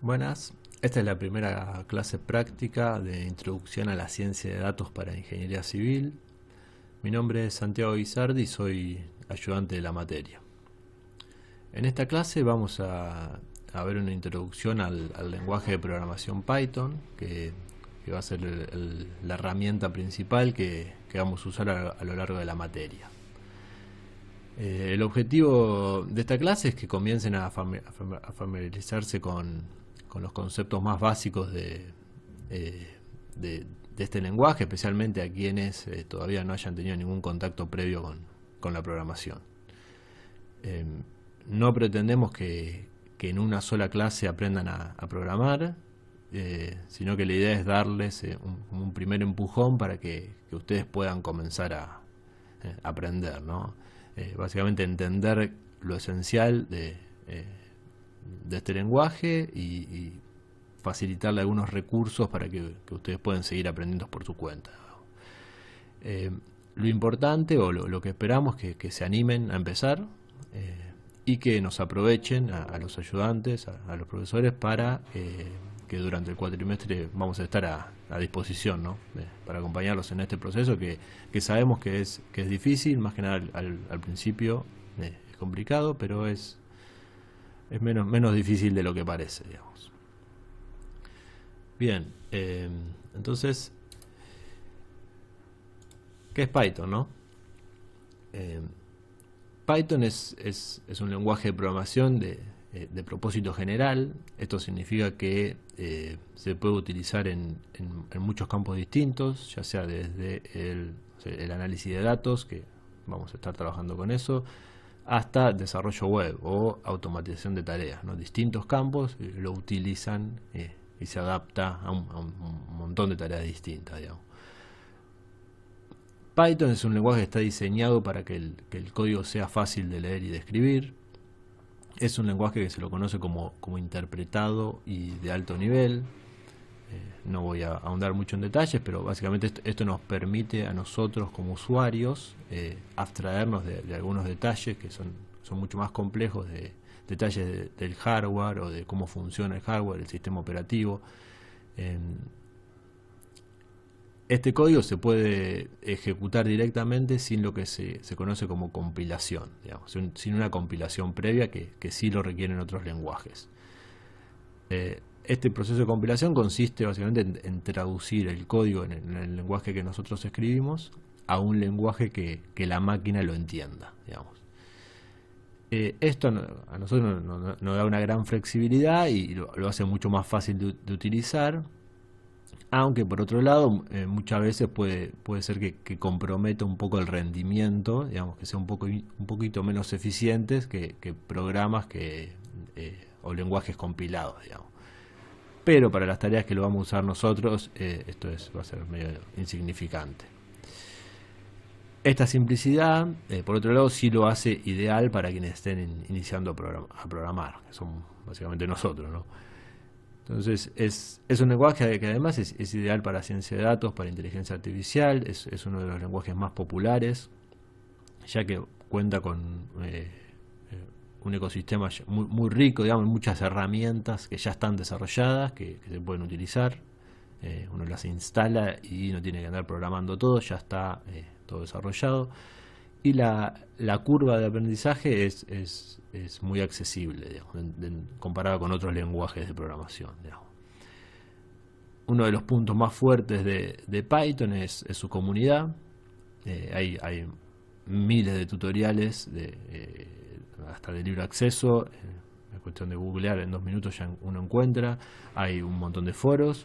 Buenas, esta es la primera clase práctica de Introducción a la Ciencia de Datos para Ingeniería Civil. Mi nombre es Santiago Guisardi y soy ayudante de la materia. En esta clase vamos a ver una introducción al lenguaje de programación Python, que va a ser la herramienta principal que vamos a usar a lo largo de la materia. El objetivo de esta clase es que comiencen a familiarizarse con los conceptos más básicos de este lenguaje, especialmente a quienes todavía no hayan tenido ningún contacto previo con la programación. No pretendemos que en una sola clase aprendan a programar, sino que la idea es darles un primer empujón para que ustedes puedan comenzar a aprender, ¿no? Básicamente entender lo esencial de este lenguaje y facilitarle algunos recursos para que ustedes puedan seguir aprendiendo por su cuenta. Lo importante o lo que esperamos es que se animen a empezar y que nos aprovechen a los ayudantes, a los profesores, para que durante el cuatrimestre vamos a estar a disposición, ¿no? Para acompañarlos en este proceso que sabemos que es difícil, más que nada al principio es complicado, pero es menos difícil de lo que parece, digamos. Bien, entonces, ¿qué es Python, no? Python es un lenguaje de programación de propósito general. Esto significa que se puede utilizar en muchos campos distintos, ya sea desde el análisis de datos, que vamos a estar trabajando con eso, hasta desarrollo web o automatización de tareas, ¿no? Distintos campos lo utilizan y se adapta a un montón de tareas distintas, digamos. Python es un lenguaje que está diseñado para que el código sea fácil de leer y de escribir. Es un lenguaje que se lo conoce como interpretado y de alto nivel. No voy a ahondar mucho en detalles, pero básicamente esto nos permite a nosotros como usuarios abstraernos de algunos detalles que son mucho más complejos, de detalles del hardware o de cómo funciona el hardware, el sistema operativo. Este código se puede ejecutar directamente sin lo que se conoce como compilación, digamos, sin una compilación previa que sí lo requieren otros lenguajes. Este proceso de compilación consiste básicamente en traducir el código en el lenguaje que nosotros escribimos a un lenguaje que la máquina lo entienda, digamos. Esto a nosotros nos da una gran flexibilidad y lo hace mucho más fácil de utilizar, aunque por otro lado muchas veces puede ser que comprometa un poco el rendimiento, digamos, que sea un poquito menos eficientes que programas o lenguajes compilados, digamos. Pero para las tareas que lo vamos a usar nosotros, esto va a ser medio insignificante. Esta simplicidad, por otro lado, sí lo hace ideal para quienes estén iniciando a programar, que son básicamente nosotros, ¿no? Entonces es un lenguaje que además es ideal para ciencia de datos, para inteligencia artificial, es uno de los lenguajes más populares, ya que cuenta con un ecosistema muy rico, digamos, muchas herramientas que ya están desarrolladas, que se pueden utilizar. Uno las instala y no tiene que andar programando todo, ya está todo desarrollado. Y la curva de aprendizaje es muy accesible, digamos, comparada con otros lenguajes de programación, digamos. Uno de los puntos más fuertes de Python es su comunidad. Hay miles de tutoriales hasta de libre acceso. Es cuestión de googlear, en 2 minutos ya uno encuentra. Hay un montón de foros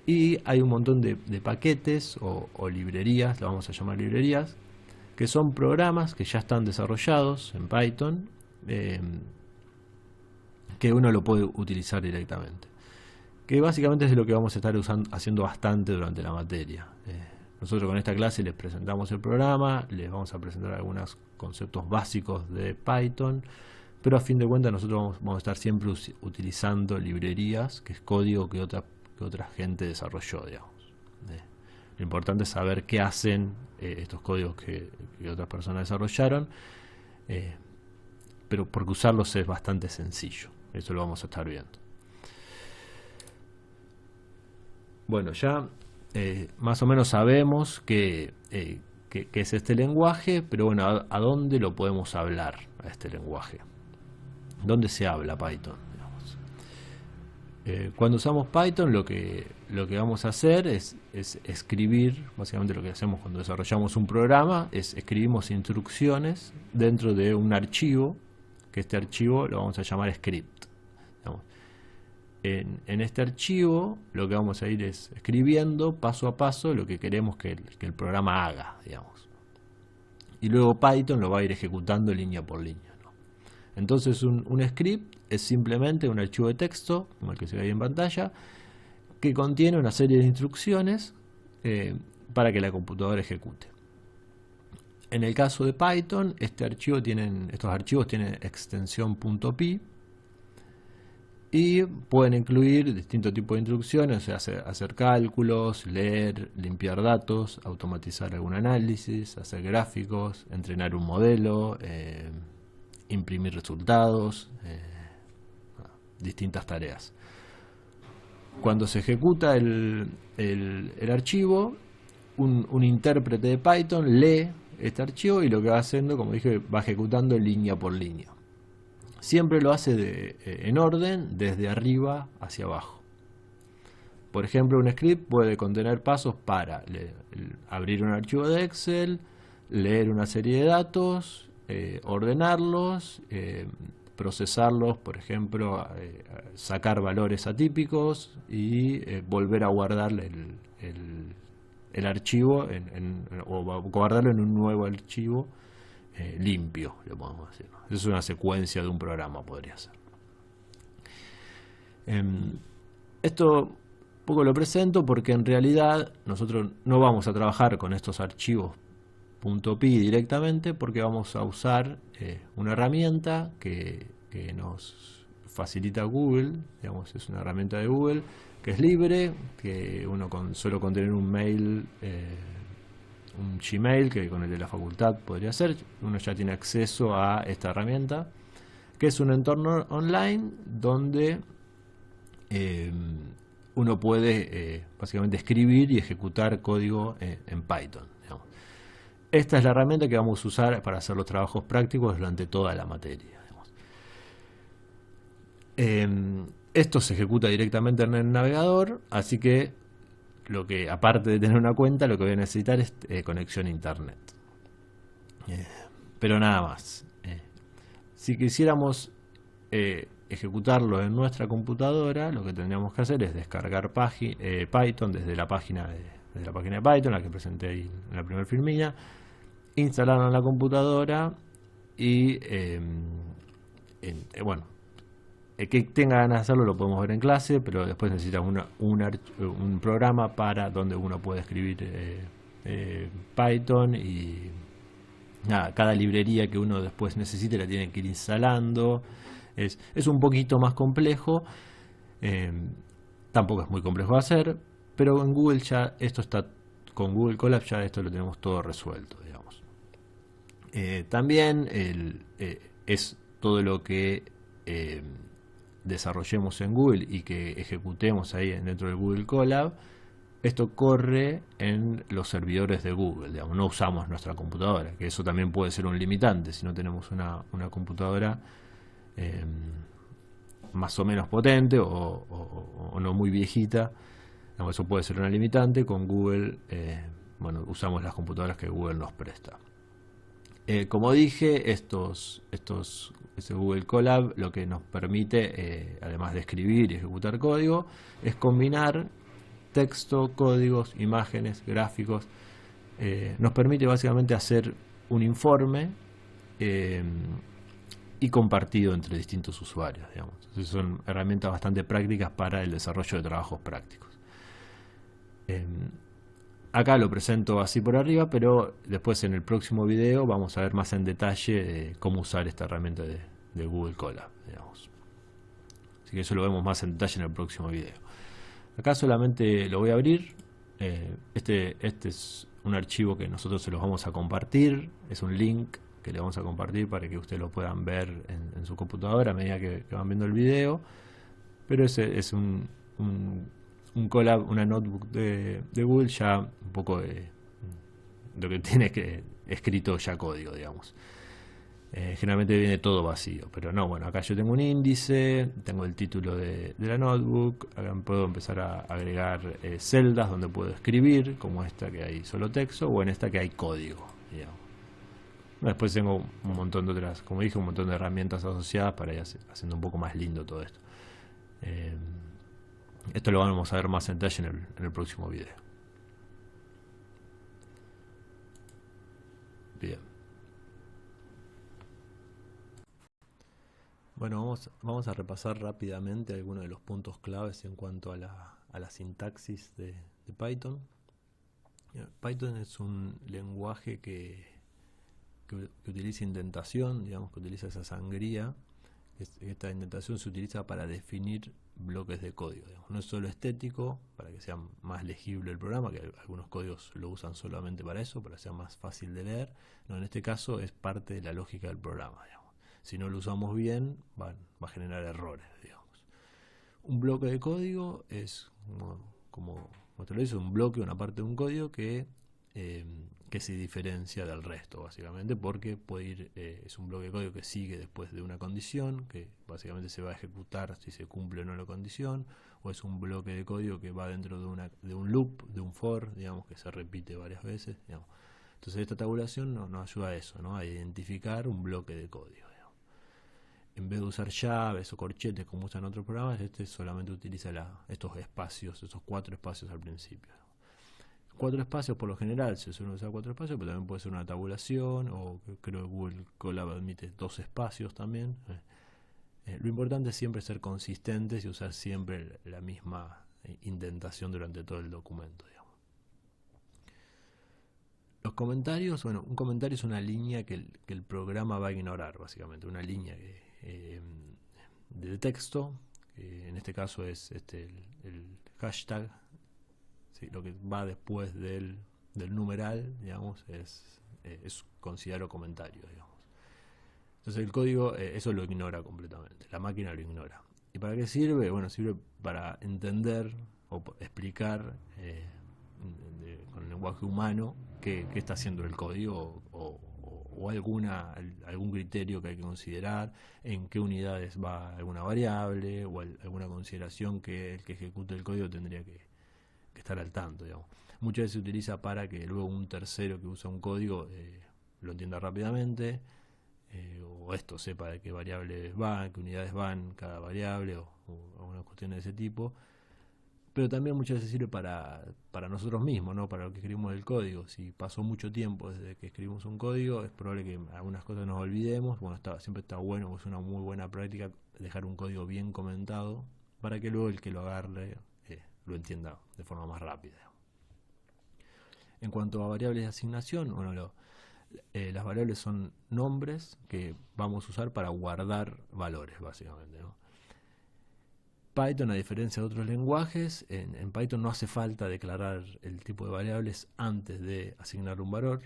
y hay un montón de paquetes o librerías, lo vamos a llamar librerías, que son programas que ya están desarrollados en Python, que uno lo puede utilizar directamente. Que básicamente es lo que vamos a estar haciendo bastante durante la materia. Nosotros con esta clase les presentamos el programa, les vamos a presentar algunos conceptos básicos de Python, pero a fin de cuentas nosotros vamos a estar siempre utilizando librerías, que es código que otra gente desarrolló, digamos. Lo importante es saber qué hacen estos códigos que otras personas desarrollaron, pero porque usarlos es bastante sencillo. Eso lo vamos a estar viendo. Bueno, ya más o menos sabemos que es este lenguaje, pero bueno, ¿a dónde lo podemos hablar a este lenguaje? ¿Dónde se habla Python? Digamos? Cuando usamos Python lo que vamos a hacer es escribir, básicamente lo que hacemos cuando desarrollamos un programa, es escribimos instrucciones dentro de un archivo, que este archivo lo vamos a llamar script. Digamos. En este archivo lo que vamos a ir es escribiendo paso a paso lo que queremos que el programa haga, digamos. Y luego Python lo va a ir ejecutando línea por línea, ¿no? Entonces un script es simplemente un archivo de texto, como el que se ve ahí en pantalla, que contiene una serie de instrucciones para que la computadora ejecute. En el caso de Python, estos archivos tienen extensión .py y pueden incluir distintos tipos de instrucciones, o sea, hacer cálculos, leer, limpiar datos, automatizar algún análisis, hacer gráficos, entrenar un modelo, imprimir resultados, distintas tareas. Cuando se ejecuta el archivo, un intérprete de Python lee este archivo y lo que va haciendo, como dije, va ejecutando línea por línea. Siempre lo hace en orden, desde arriba hacia abajo. Por ejemplo, un script puede contener pasos para abrir un archivo de Excel, leer una serie de datos, ordenarlos, procesarlos, por ejemplo, sacar valores atípicos y volver a guardar el archivo o guardarlo en un nuevo archivo limpio, le podemos decir. Es una secuencia de un programa, podría ser. Esto poco lo presento porque en realidad nosotros no vamos a trabajar con estos archivos .py directamente, porque vamos a usar una herramienta que nos facilita Google, digamos, es una herramienta de Google que es libre, que uno solo con tener un mail, un Gmail, que con el de la facultad podría ser, uno ya tiene acceso a esta herramienta, que es un entorno online donde uno puede básicamente escribir y ejecutar código en Python, digamos. Esta es la herramienta que vamos a usar para hacer los trabajos prácticos durante toda la materia, digamos. Esto se ejecuta directamente en el navegador, así que aparte de tener una cuenta, lo que voy a necesitar es conexión a internet. Pero nada más. Si quisiéramos ejecutarlo en nuestra computadora, lo que tendríamos que hacer es descargar Python desde la página de Python, la que presenté ahí en la primera filmina, instalarlo en la computadora y bueno, el que tenga ganas de hacerlo lo podemos ver en clase, pero después necesitamos un programa para donde uno puede escribir Python y nada, cada librería que uno después necesite la tiene que ir instalando. Es un poquito más complejo, tampoco es muy complejo de hacer, pero en Google ya esto está, con Google Colab ya esto lo tenemos todo resuelto, digamos. También es todo lo que desarrollemos en Google y que ejecutemos ahí dentro de Google Colab, esto corre en los servidores de Google, digamos, no usamos nuestra computadora, que eso también puede ser un limitante si no tenemos una computadora más o menos potente o no muy viejita, digamos, eso puede ser una limitante. Con Google bueno, usamos las computadoras que Google nos presta. Como dije, este Google Colab lo que nos permite, además de escribir y ejecutar código, es combinar texto, códigos, imágenes, gráficos. Nos permite básicamente hacer un informe y compartido entre distintos usuarios, digamos. Entonces son herramientas bastante prácticas para el desarrollo de trabajos prácticos. Acá lo presento así por arriba, pero después en el próximo video vamos a ver más en detalle cómo usar esta herramienta de Google Colab, digamos. Así que eso lo vemos más en detalle en el próximo video. Acá solamente lo voy a abrir. Este es un archivo que nosotros se los vamos a compartir. Es un link que le vamos a compartir para que ustedes lo puedan ver en su computadora a medida que van viendo el video. Pero ese es un un Colab, una notebook de Google, ya un poco lo que tiene que escrito ya código, digamos. Generalmente viene todo vacío, pero no, bueno, acá yo tengo un índice, tengo el título de la notebook, acá puedo empezar a agregar celdas donde puedo escribir, como esta que hay solo texto, o en esta que hay código, digamos. Después tengo un montón de otras, como dije, un montón de herramientas asociadas para ir haciendo un poco más lindo todo esto. Esto lo vamos a ver más en detalle en el próximo video. Bien. Bueno, vamos a repasar rápidamente algunos de los puntos claves en cuanto a la sintaxis de Python. Python es un lenguaje que utiliza indentación, digamos, que utiliza esa sangría. Esta indentación se utiliza para definir bloques de código, digamos. No es solo estético, para que sea más legible el programa, que algunos códigos lo usan solamente para eso, para que sea más fácil de leer. No, en este caso es parte de la lógica del programa, digamos. Si no lo usamos bien, va a generar errores, digamos. Un bloque de código es, como te lo dice, un bloque, una parte de un código que se diferencia del resto, básicamente, porque puede ir, es un bloque de código que sigue después de una condición, que básicamente se va a ejecutar si se cumple o no la condición, o es un bloque de código que va dentro de un loop, de un for, digamos, que se repite varias veces, digamos. Entonces esta tabulación nos ayuda a eso, ¿no? A identificar un bloque de código. En vez de usar llaves o corchetes como usan otros programas, este solamente utiliza estos espacios, estos 4 espacios al principio. 4 espacios por lo general se suelen usar 4 espacios, pero también puede ser una tabulación, o creo que Google Colab admite 2 espacios también. Lo importante es siempre ser consistentes y usar siempre la misma indentación durante todo el documento, digamos. Los comentarios, bueno, un comentario es una línea que el programa va a ignorar, básicamente, una línea de texto, que en este caso es el hashtag, ¿sí? Lo que va después del numeral, digamos, es considerado comentario, digamos. Entonces el código eso lo ignora completamente, la máquina lo ignora. ¿Y para qué sirve? Bueno, sirve para entender o explicar con el lenguaje humano qué está haciendo el código o algún criterio que hay que considerar, en qué unidades va alguna variable o alguna consideración que el que ejecute el código tendría que estar al tanto, digamos. Muchas veces se utiliza para que luego un tercero que usa un código lo entienda rápidamente, o esto sepa de qué variables van, qué unidades van cada variable, o algunas cuestiones de ese tipo. Pero también muchas veces sirve para nosotros mismos, ¿no? Para lo que escribimos el código. Si pasó mucho tiempo desde que escribimos un código, es probable que algunas cosas nos olvidemos. Bueno, siempre está bueno, es una muy buena práctica dejar un código bien comentado para que luego el que lo agarre lo entienda de forma más rápida. En cuanto a variables de asignación, bueno, las variables son nombres que vamos a usar para guardar valores, básicamente, ¿no? Python, a diferencia de otros lenguajes, en Python no hace falta declarar el tipo de variables antes de asignar un valor.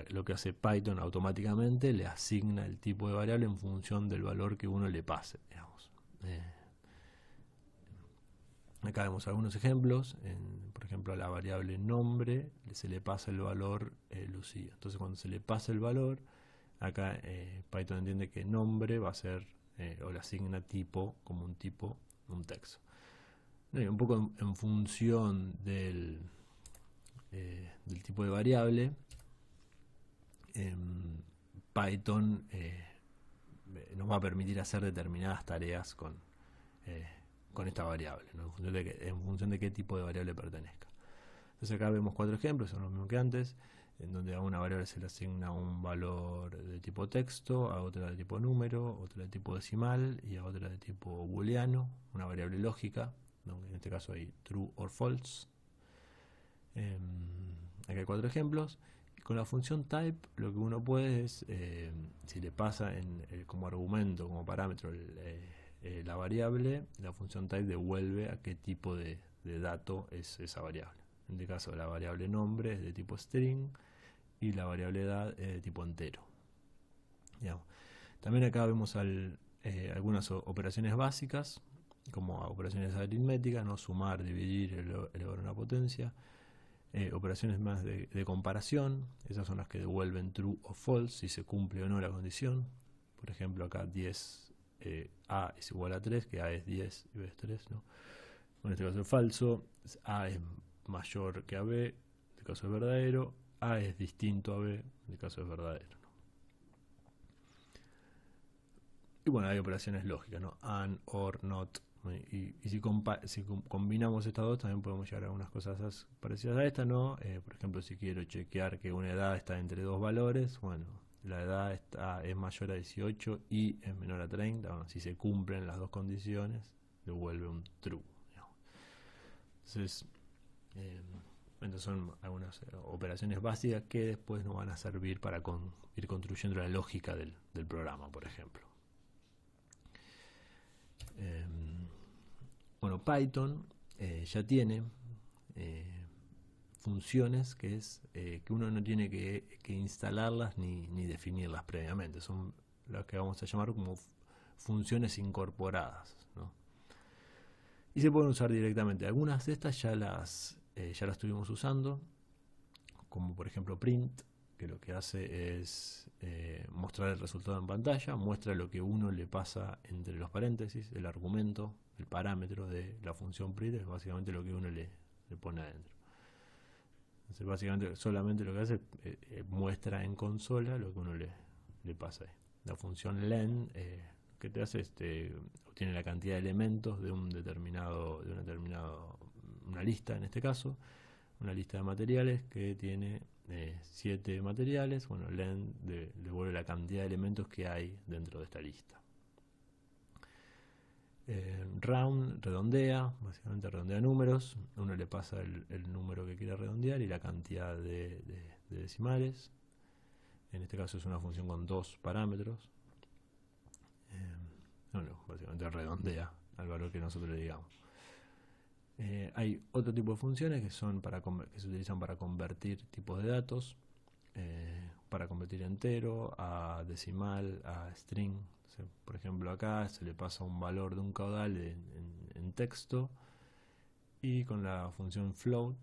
Lo que hace Python automáticamente le asigna el tipo de variable en función del valor que uno le pase, digamos. Acá vemos algunos ejemplos. Por ejemplo, a la variable nombre se le pasa el valor Lucía. Entonces, cuando se le pasa el valor, acá Python entiende que nombre va a ser o le asigna tipo como un tipo, un texto. Un poco en función del tipo de variable, Python nos va a permitir hacer determinadas tareas con esta variable, ¿no? En función de qué tipo de variable pertenezca. Entonces acá vemos 4 ejemplos, son los mismos que antes, en donde a una variable se le asigna un valor de tipo texto, a otra de tipo número, otra de tipo decimal y a otra de tipo booleano, una variable lógica, ¿no? En este caso hay true or false. Acá hay 4 ejemplos. Y con la función type lo que uno puede es, si le pasa como argumento, como parámetro la variable, la función type devuelve a qué tipo de dato es esa variable. En este caso la variable nombre es de tipo string y la variable edad es de tipo entero. Digamos. También acá vemos algunas operaciones básicas. como operaciones aritméticas, ¿no? Sumar, dividir, elevar una potencia. Operaciones más de comparación, esas son las que devuelven true o false, si se cumple o no la condición. Por ejemplo, acá 10, A es igual a 3, que A es 10 y B es 3, ¿no? En este caso es falso, A es mayor que a B, en este caso es verdadero, A es distinto a B, en este caso es verdadero, ¿no? Y bueno, hay operaciones lógicas, ¿no? And, or, not. Y si combinamos estas dos, también podemos llegar a algunas cosas parecidas a esta, ¿no? Por ejemplo, si quiero chequear que una edad está entre dos valores, bueno, la edad es mayor a 18 y es menor a 30. Bueno, si se cumplen las dos condiciones, devuelve un true, digamos. Entonces, entonces son algunas operaciones básicas que después nos van a servir para ir construyendo la lógica del programa, por ejemplo. Bueno, Python ya tiene funciones que uno no tiene que instalarlas ni definirlas previamente. Son las que vamos a llamar como funciones incorporadas, ¿no? Y se pueden usar directamente. Algunas de estas ya las estuvimos usando, como por ejemplo print, que lo que hace es mostrar el resultado en pantalla, muestra lo que uno le pasa entre los paréntesis, el argumento, el parámetro de la función print, es básicamente lo que uno le pone adentro. Entonces básicamente solamente lo que hace es muestra en consola lo que uno le pasa ahí. La función len, que te hace, obtiene la cantidad de elementos de una lista, en este caso, una lista de materiales que tiene 7 materiales. Bueno, len devuelve la cantidad de elementos que hay dentro de esta lista. Round redondea, básicamente redondea números. Uno le pasa el número que quiere redondear y la cantidad de decimales. En este caso es una función con 2 parámetros. Básicamente redondea al valor que nosotros le digamos. Hay otro tipo de funciones que se utilizan para convertir tipos de datos, para convertir entero a decimal, a string. Por ejemplo, acá se le pasa un valor de un caudal en texto, y con la función float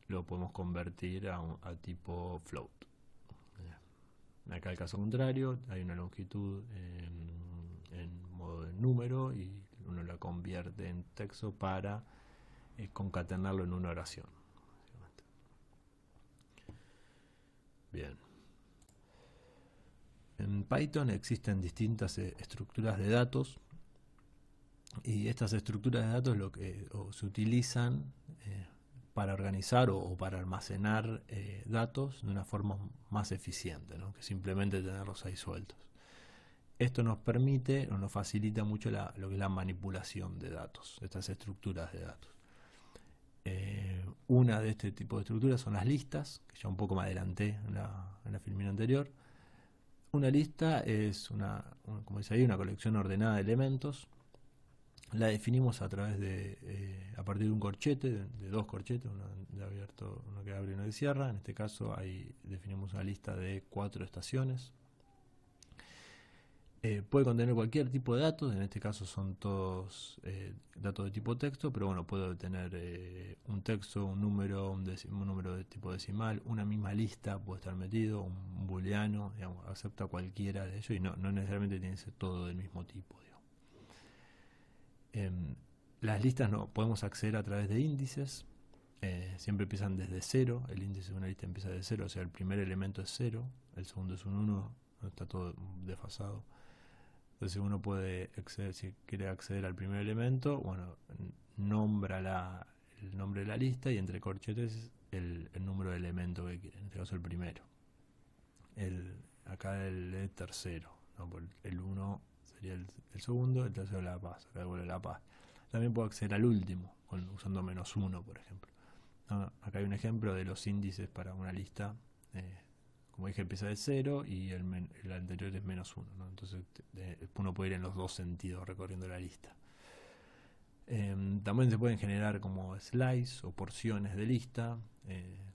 lo podemos convertir a tipo float. Acá el caso contrario, hay una longitud en modo de número y uno la convierte en texto para concatenarlo en una oración. Bien. En Python existen distintas estructuras de datos, y estas estructuras de datos se utilizan para organizar o para almacenar datos de una forma más eficiente, ¿no? Que simplemente tenerlos ahí sueltos. Esto nos permite o nos facilita mucho lo que es la manipulación de datos, estas estructuras de datos. Una de este tipo de estructuras son las listas, que ya un poco me adelanté en la filmina anterior. Una lista es como dice ahí, una colección ordenada de elementos. La definimos a partir de un corchete, de 2 corchetes, uno que abre y uno que cierra. En este caso ahí definimos una lista de 4 estaciones. Puede contener cualquier tipo de datos, en este caso son todos datos de tipo texto, pero bueno, puede tener un texto, un número, un número de tipo decimal, una misma lista puede estar metido, un booleano, digamos, acepta cualquiera de ellos, y no necesariamente tiene que ser todo del mismo tipo, digamos. Las listas no podemos acceder a través de índices, siempre empiezan desde 0, el índice de una lista empieza de 0, o sea, el primer elemento es 0, el segundo es un 1, está todo desfasado. Entonces uno puede acceder, si quiere acceder al primer elemento, bueno, nombra el nombre de la lista y entre corchetes el número de elemento que quiere, en este caso el primero. Acá el tercero, ¿no? El 1 sería el segundo, el tercero la paz, acá devuelve la paz. También puedo acceder al último, usando -1, por ejemplo. Acá hay un ejemplo de los índices para una lista. Como dije, empieza de 0 y el anterior es -1, ¿no? Entonces uno puede ir en los dos sentidos recorriendo la lista. También se pueden generar como slice o porciones de lista.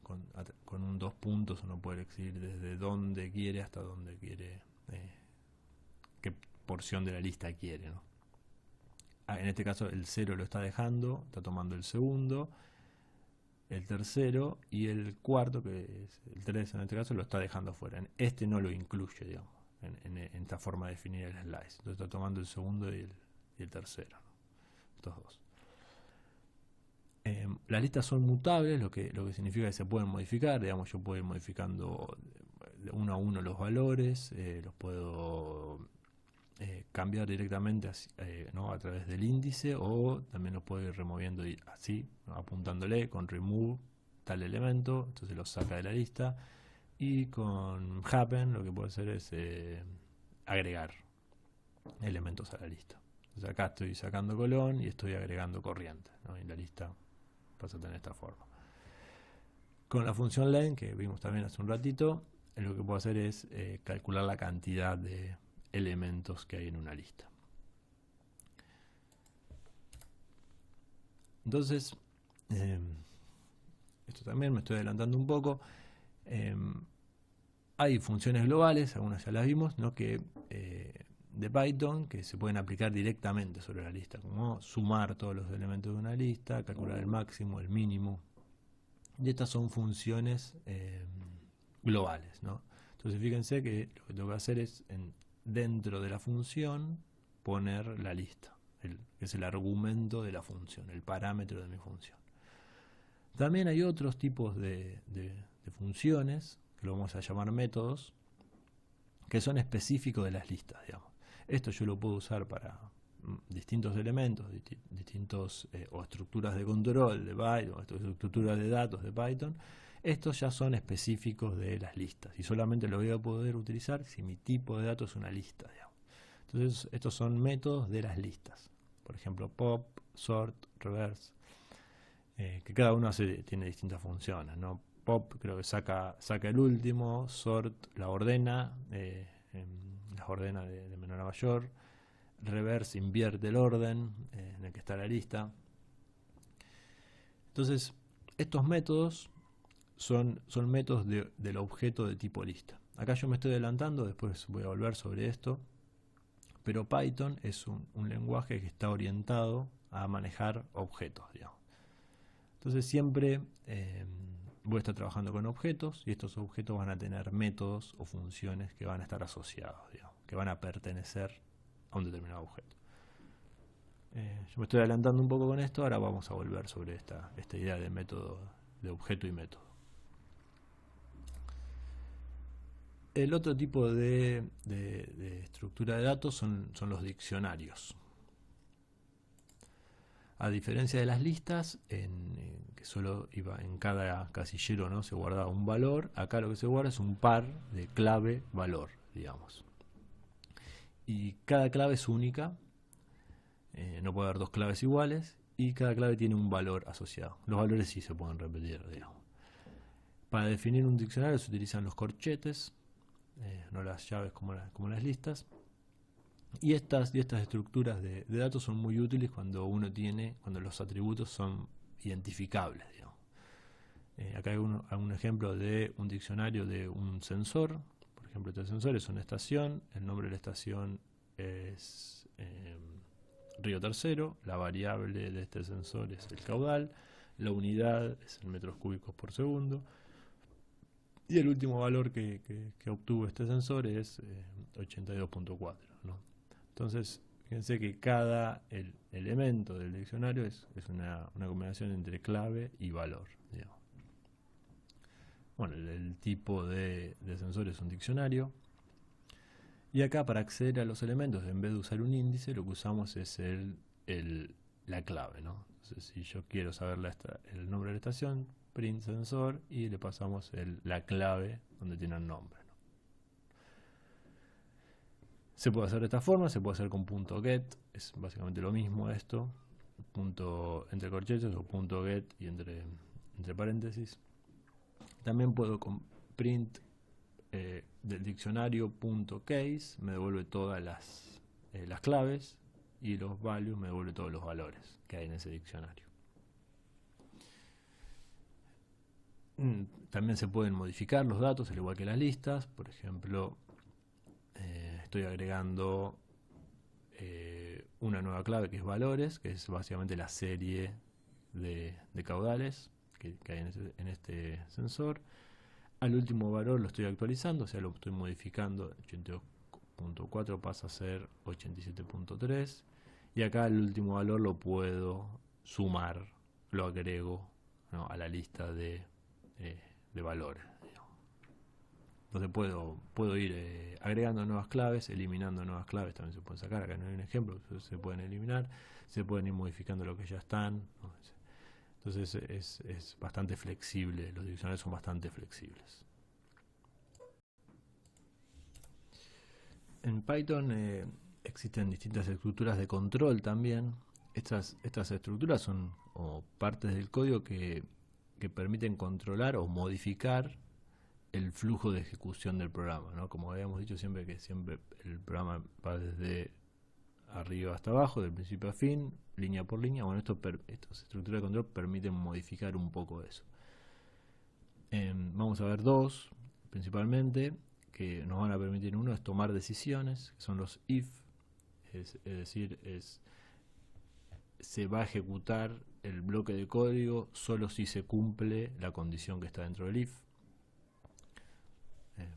Con un 2 puntos uno puede elegir desde donde quiere hasta donde quiere, qué porción de la lista quiere, ¿no? en este caso el 0 lo está dejando, está tomando el segundo, el tercero y el cuarto, que es el 3 en este caso, lo está dejando fuera. Este no lo incluye, digamos, en esta forma de definir el slice. Entonces está tomando el segundo y el tercero, ¿no? Estos dos. Las listas son mutables, lo que significa que se pueden modificar. Digamos, yo puedo ir modificando de uno a uno los valores, los puedo cambiar directamente ¿no? a través del índice, o también los puedo ir removiendo así, ¿no? apuntándole con remove tal elemento, entonces lo saca de la lista, y con happen lo que puedo hacer es agregar elementos a la lista. Entonces acá estoy sacando colón y estoy agregando corriente, ¿no? Y la lista pasa a tener esta forma. Con la función len, que vimos también hace un ratito, lo que puedo hacer es calcular la cantidad de elementos que hay en una lista. Entonces, esto también me estoy adelantando un poco. Hay funciones globales, algunas ya las vimos, ¿no? De Python, que se pueden aplicar directamente sobre la lista, como sumar todos los elementos de una lista, calcular el máximo, el mínimo. Y estas son funciones globales, ¿no? Entonces fíjense que lo que tengo que hacer es dentro de la función poner la lista, que es el argumento de la función, el parámetro de mi función. También hay otros tipos de funciones, que lo vamos a llamar métodos, que son específicos de las listas, digamos. Esto yo lo puedo usar para distintos elementos, distintos o estructuras de control de Python, o estructuras de datos de Python. Estos ya son específicos de las listas y solamente lo voy a poder utilizar si mi tipo de datos es una lista, digamos. Entonces estos son métodos de las listas. Por ejemplo, pop, sort, reverse, que cada uno tiene distintas funciones, ¿no? Pop creo que saca el último, sort la ordena, las ordena de menor a mayor, reverse invierte el orden en el que está la lista. Entonces, estos métodos son métodos del objeto de tipo lista. Acá yo me estoy adelantando, después voy a volver sobre esto, pero Python es un lenguaje que está orientado a manejar objetos, digamos. Entonces siempre voy a estar trabajando con objetos y estos objetos van a tener métodos o funciones que van a estar asociados, digamos, que van a pertenecer a un determinado objeto. Yo me estoy adelantando un poco con esto, ahora vamos a volver sobre esta idea de método, de objeto y método. El otro tipo de estructura de datos son los diccionarios. A diferencia de las listas, que solo iba en cada casillero, ¿no? Se guardaba un valor, acá lo que se guarda es un par de clave-valor, digamos. Y cada clave es única, no puede haber dos claves iguales, y cada clave tiene un valor asociado. Los valores sí se pueden repetir, digamos. Para definir un diccionario se utilizan los corchetes, no las llaves como las listas. Y estas estructuras de datos son muy útiles cuando los atributos son identificables, digamos. Acá hay un ejemplo de un diccionario de un sensor. Por ejemplo, este sensor es una estación, el nombre de la estación es Río Tercero, la variable de este sensor es el caudal, la unidad es en metros cúbicos por segundo, y el último valor que obtuvo este sensor es 82.4, ¿no? Entonces, fíjense que cada elemento del diccionario es una combinación entre clave y valor, digamos. Bueno, el tipo de sensor es un diccionario. Y acá, para acceder a los elementos, en vez de usar un índice, lo que usamos es la clave, ¿no? Entonces, si yo quiero saber el nombre de la estación, print sensor, y le pasamos la clave donde tiene el nombre, ¿no? Se puede hacer de esta forma, se puede hacer con .get, es básicamente lo mismo esto, punto entre corchetes o .get y entre paréntesis. También puedo con print del diccionario .case, me devuelve todas las claves, y los values me devuelve todos los valores que hay en ese diccionario. También se pueden modificar los datos, al igual que las listas. Por ejemplo, estoy agregando una nueva clave que es valores, que es básicamente la serie de caudales que hay en este sensor. Al último valor lo estoy actualizando, o sea, lo estoy modificando. 82.4 pasa a ser 87.3. Y acá el último valor lo puedo sumar, lo agrego, ¿no?, a la lista de valores. Entonces puedo ir agregando nuevas claves, eliminando nuevas claves, también se pueden sacar. Acá no hay un ejemplo, se pueden eliminar, se pueden ir modificando lo que ya están, ¿no? Entonces es bastante flexible, los diccionarios son bastante flexibles. En Python existen distintas estructuras de control también. Estas estructuras son partes del código que permiten controlar o modificar el flujo de ejecución del programa, ¿no? Como habíamos dicho siempre el programa va desde arriba hasta abajo, del principio a fin, línea por línea. Bueno, estas estructuras de control permiten modificar un poco eso. Vamos a ver dos, principalmente, que nos van a permitir. Uno es tomar decisiones, que son los if, es decir, se va a ejecutar el bloque de código solo si se cumple la condición que está dentro del if.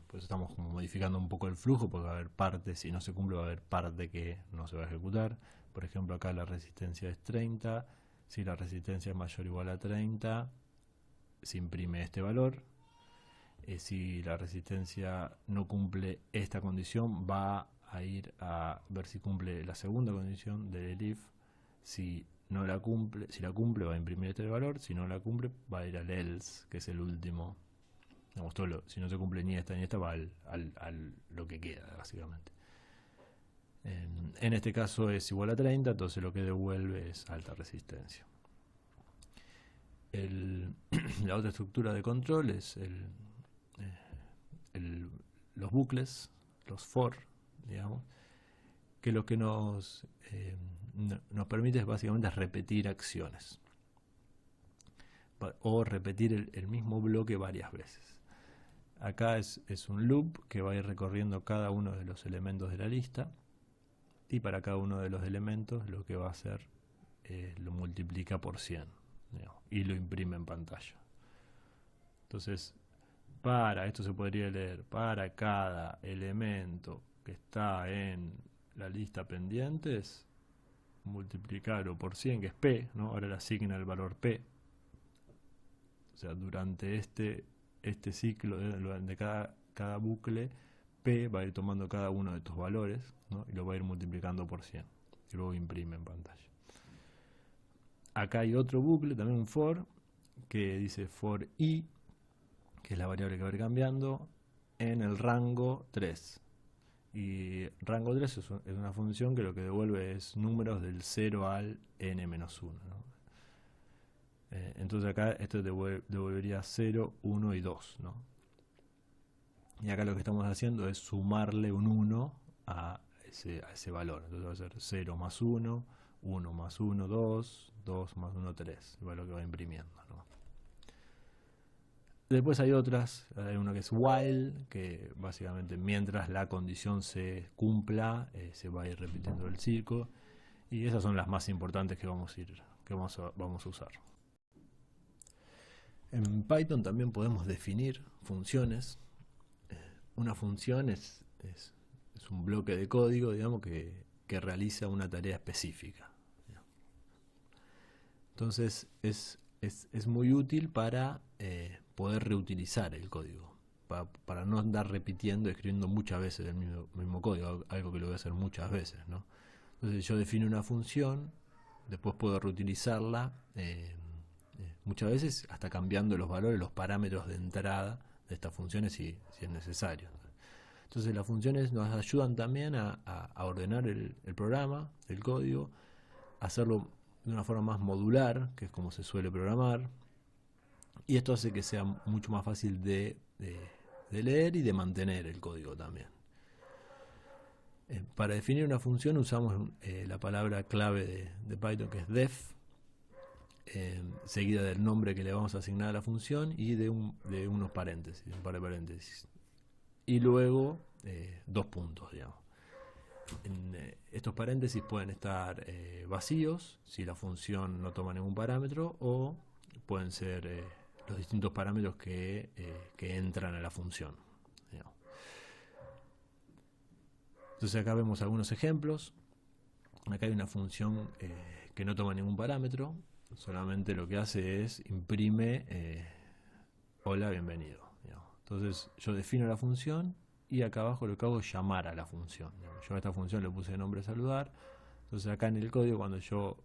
Pues estamos como modificando un poco el flujo, porque va a haber partes, si no se cumple va a haber parte que no se va a ejecutar. Por ejemplo, acá la resistencia es 30, si la resistencia es mayor o igual a 30, se imprime este valor. Si la resistencia no cumple esta condición, va a ir a ver si cumple la segunda condición del if. Si la cumple va a imprimir este valor, si no la cumple va a ir al else, que es el último. Si no se cumple ni esta ni esta, va al lo que queda, básicamente. En este caso es igual a 30, entonces lo que devuelve es alta resistencia. La otra estructura de control es los bucles, los for, digamos, que lo que nos permite es básicamente repetir acciones o repetir el mismo bloque varias veces. Acá es un loop que va a ir recorriendo cada uno de los elementos de la lista, y para cada uno de los elementos lo que va a hacer lo multiplica por 100, digamos, y lo imprime en pantalla. Entonces, esto se podría leer, para cada elemento que está en la lista pendientes, multiplicarlo por 100, que es P, ¿no? Ahora le asigna el valor P. O sea, durante este ciclo de cada bucle, P va a ir tomando cada uno de estos valores, ¿no?, y lo va a ir multiplicando por 100 y luego imprime en pantalla. Acá hay otro bucle, también un for, que dice for i, que es la variable que va a ir cambiando, en el rango 3. Y rango 3 es una función que lo que devuelve es números del 0 al n-1, ¿no? Entonces acá esto devolvería 0, 1 y 2, ¿no? Y acá lo que estamos haciendo es sumarle un 1 a ese valor. Entonces va a ser 0 más 1, 1 más 1, 2, 2 más 1, 3. Igual lo que va imprimiendo, ¿no? Después hay uno que es while, que básicamente mientras la condición se cumpla, se va a ir repitiendo el ciclo. Y esas son las más importantes que vamos a usar. En Python también podemos definir funciones. Una función es un bloque de código, digamos, que realiza una tarea específica. Entonces es muy útil para poder reutilizar el código, para no andar repitiendo, escribiendo muchas veces el mismo código, algo que lo voy a hacer muchas veces, ¿no? Entonces yo defino una función, después puedo reutilizarla muchas veces hasta cambiando los valores, los parámetros de entrada de estas funciones si es necesario. Entonces las funciones nos ayudan también a ordenar el programa, el código, hacerlo de una forma más modular, que es como se suele programar, y esto hace que sea mucho más fácil de leer y de mantener el código también. Para definir una función usamos la palabra clave de Python, que es def, seguida del nombre que le vamos a asignar a la función y de unos paréntesis, un par de paréntesis, y luego 2 puntos, digamos. Estos paréntesis pueden estar vacíos si la función no toma ningún parámetro, o pueden ser los distintos parámetros que entran a la función, digamos. Entonces acá vemos algunos ejemplos. Acá hay una función que no toma ningún parámetro, solamente lo que hace es imprime hola, bienvenido, digamos. Entonces yo defino la función y acá abajo lo que hago es llamar a la función, digamos. Yo a esta función le puse de nombre saludar. Entonces acá en el código,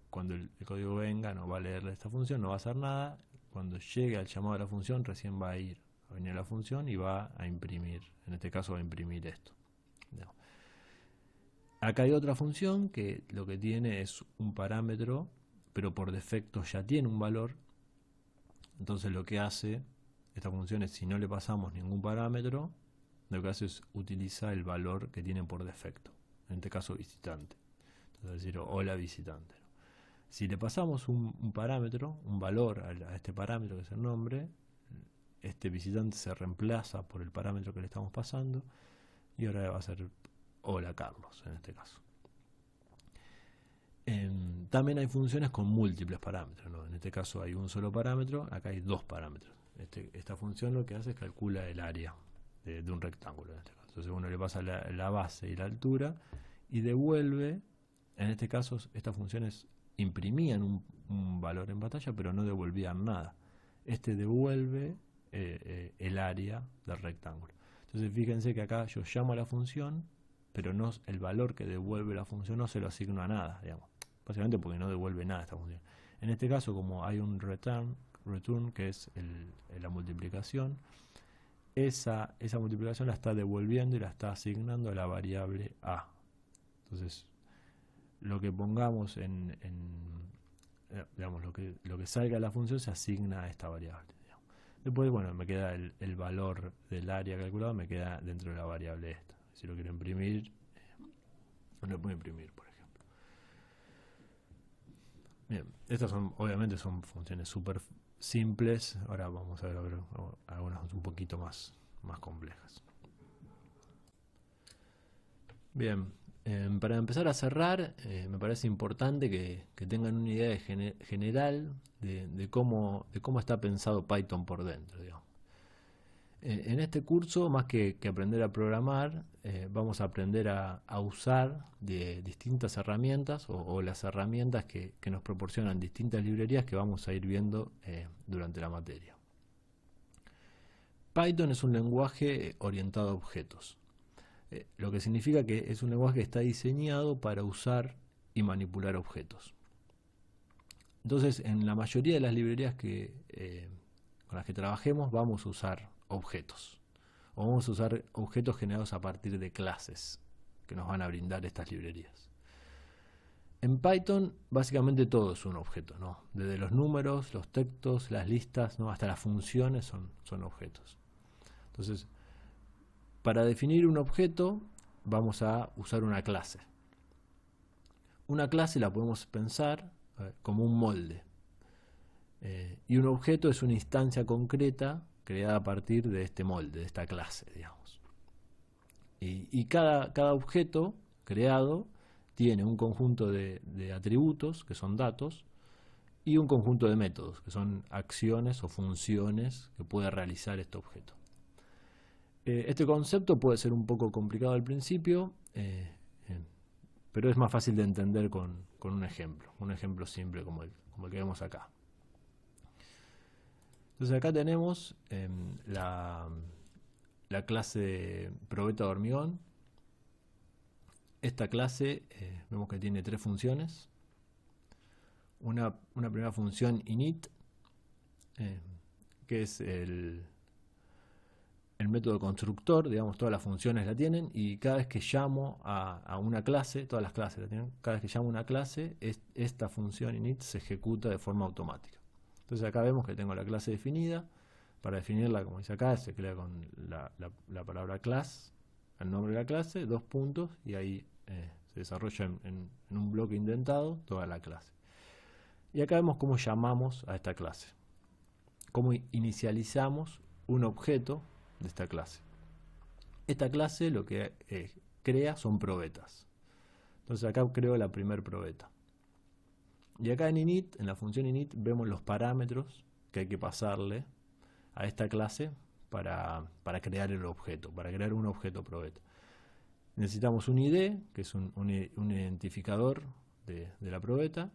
cuando el código venga, no va a leer esta función, no va a hacer nada. Cuando llegue al llamado de la función, recién va a venir a la función y va a imprimir, en este caso va a imprimir esto, digamos. Acá hay otra función que lo que tiene es un parámetro, pero por defecto ya tiene un valor. Entonces lo que hace esta función es, si no le pasamos ningún parámetro, lo que hace es utilizar el valor que tiene por defecto, en este caso visitante. Entonces decir hola visitante. Si le pasamos un parámetro, un valor a este parámetro que es el nombre, este visitante se reemplaza por el parámetro que le estamos pasando y ahora va a ser hola Carlos en este caso. También hay funciones con múltiples parámetros, ¿no? En este caso hay un solo parámetro, acá hay dos parámetros. Esta función lo que hace es calcula el área de un rectángulo en este caso. Entonces uno le pasa la base y la altura y devuelve. En este caso estas funciones imprimían un valor en pantalla, pero no devolvían nada. Devuelve el área del rectángulo. Entonces fíjense que acá yo llamo a la función, pero no, el valor que devuelve la función no se lo asigno a nada, digamos. Básicamente porque no devuelve nada esta función. En este caso, como hay un return que es la multiplicación, esa multiplicación la está devolviendo y la está asignando a la variable a. Entonces, lo que pongamos digamos, lo que salga de la función se asigna a esta variable, digamos. Después, bueno, me queda el valor del área calculado, me queda dentro de la variable esta. Si lo quiero imprimir, lo puedo imprimir, por ejemplo. Bien, estas obviamente son funciones súper simples. Ahora vamos a ver algunas un poquito más complejas. Bien, para empezar a cerrar, me parece importante que tengan una idea general de cómo está pensado Python por dentro, digamos. En este curso, más que aprender a programar, vamos a aprender a usar de distintas herramientas o las herramientas que nos proporcionan distintas librerías que vamos a ir viendo durante la materia. Python es un lenguaje orientado a objetos, lo que significa que es un lenguaje que está diseñado para usar y manipular objetos. Entonces, en la mayoría de las librerías con las que trabajemos vamos a usar objetos, o vamos a usar objetos generados a partir de clases que nos van a brindar estas librerías. En Python básicamente todo es un objeto, ¿no? Desde los números, los textos, las listas, ¿no? Hasta las funciones son objetos. Entonces, para definir un objeto vamos a usar una clase. Una clase la podemos pensar como un molde, y un objeto es una instancia concreta creada a partir de este molde, de esta clase, digamos. Y cada objeto creado tiene un conjunto de atributos, que son datos, y un conjunto de métodos, que son acciones o funciones que puede realizar este objeto. Este concepto puede ser un poco complicado al principio, pero es más fácil de entender con un ejemplo simple como el que vemos acá. Entonces acá tenemos la clase probeta de hormigón. Esta clase vemos que tiene tres funciones. Una primera función init, que es el método constructor, digamos, todas las funciones la tienen, y cada vez que llamo a una clase, todas las clases la tienen, cada vez que llamo a una clase, esta función init se ejecuta de forma automática. Entonces acá vemos que tengo la clase definida. Para definirla, como dice acá, se crea con la palabra class, el nombre de la clase, dos puntos, y ahí se desarrolla en un bloque indentado toda la clase. Y acá vemos cómo llamamos a esta clase, cómo inicializamos un objeto de esta clase. Esta clase lo que crea son probetas. Entonces acá creo la primer probeta. Y acá en init, en la función init, vemos los parámetros que hay que pasarle a esta clase para crear el objeto, para crear un objeto probeta. Necesitamos un ID, que es un identificador de la probeta,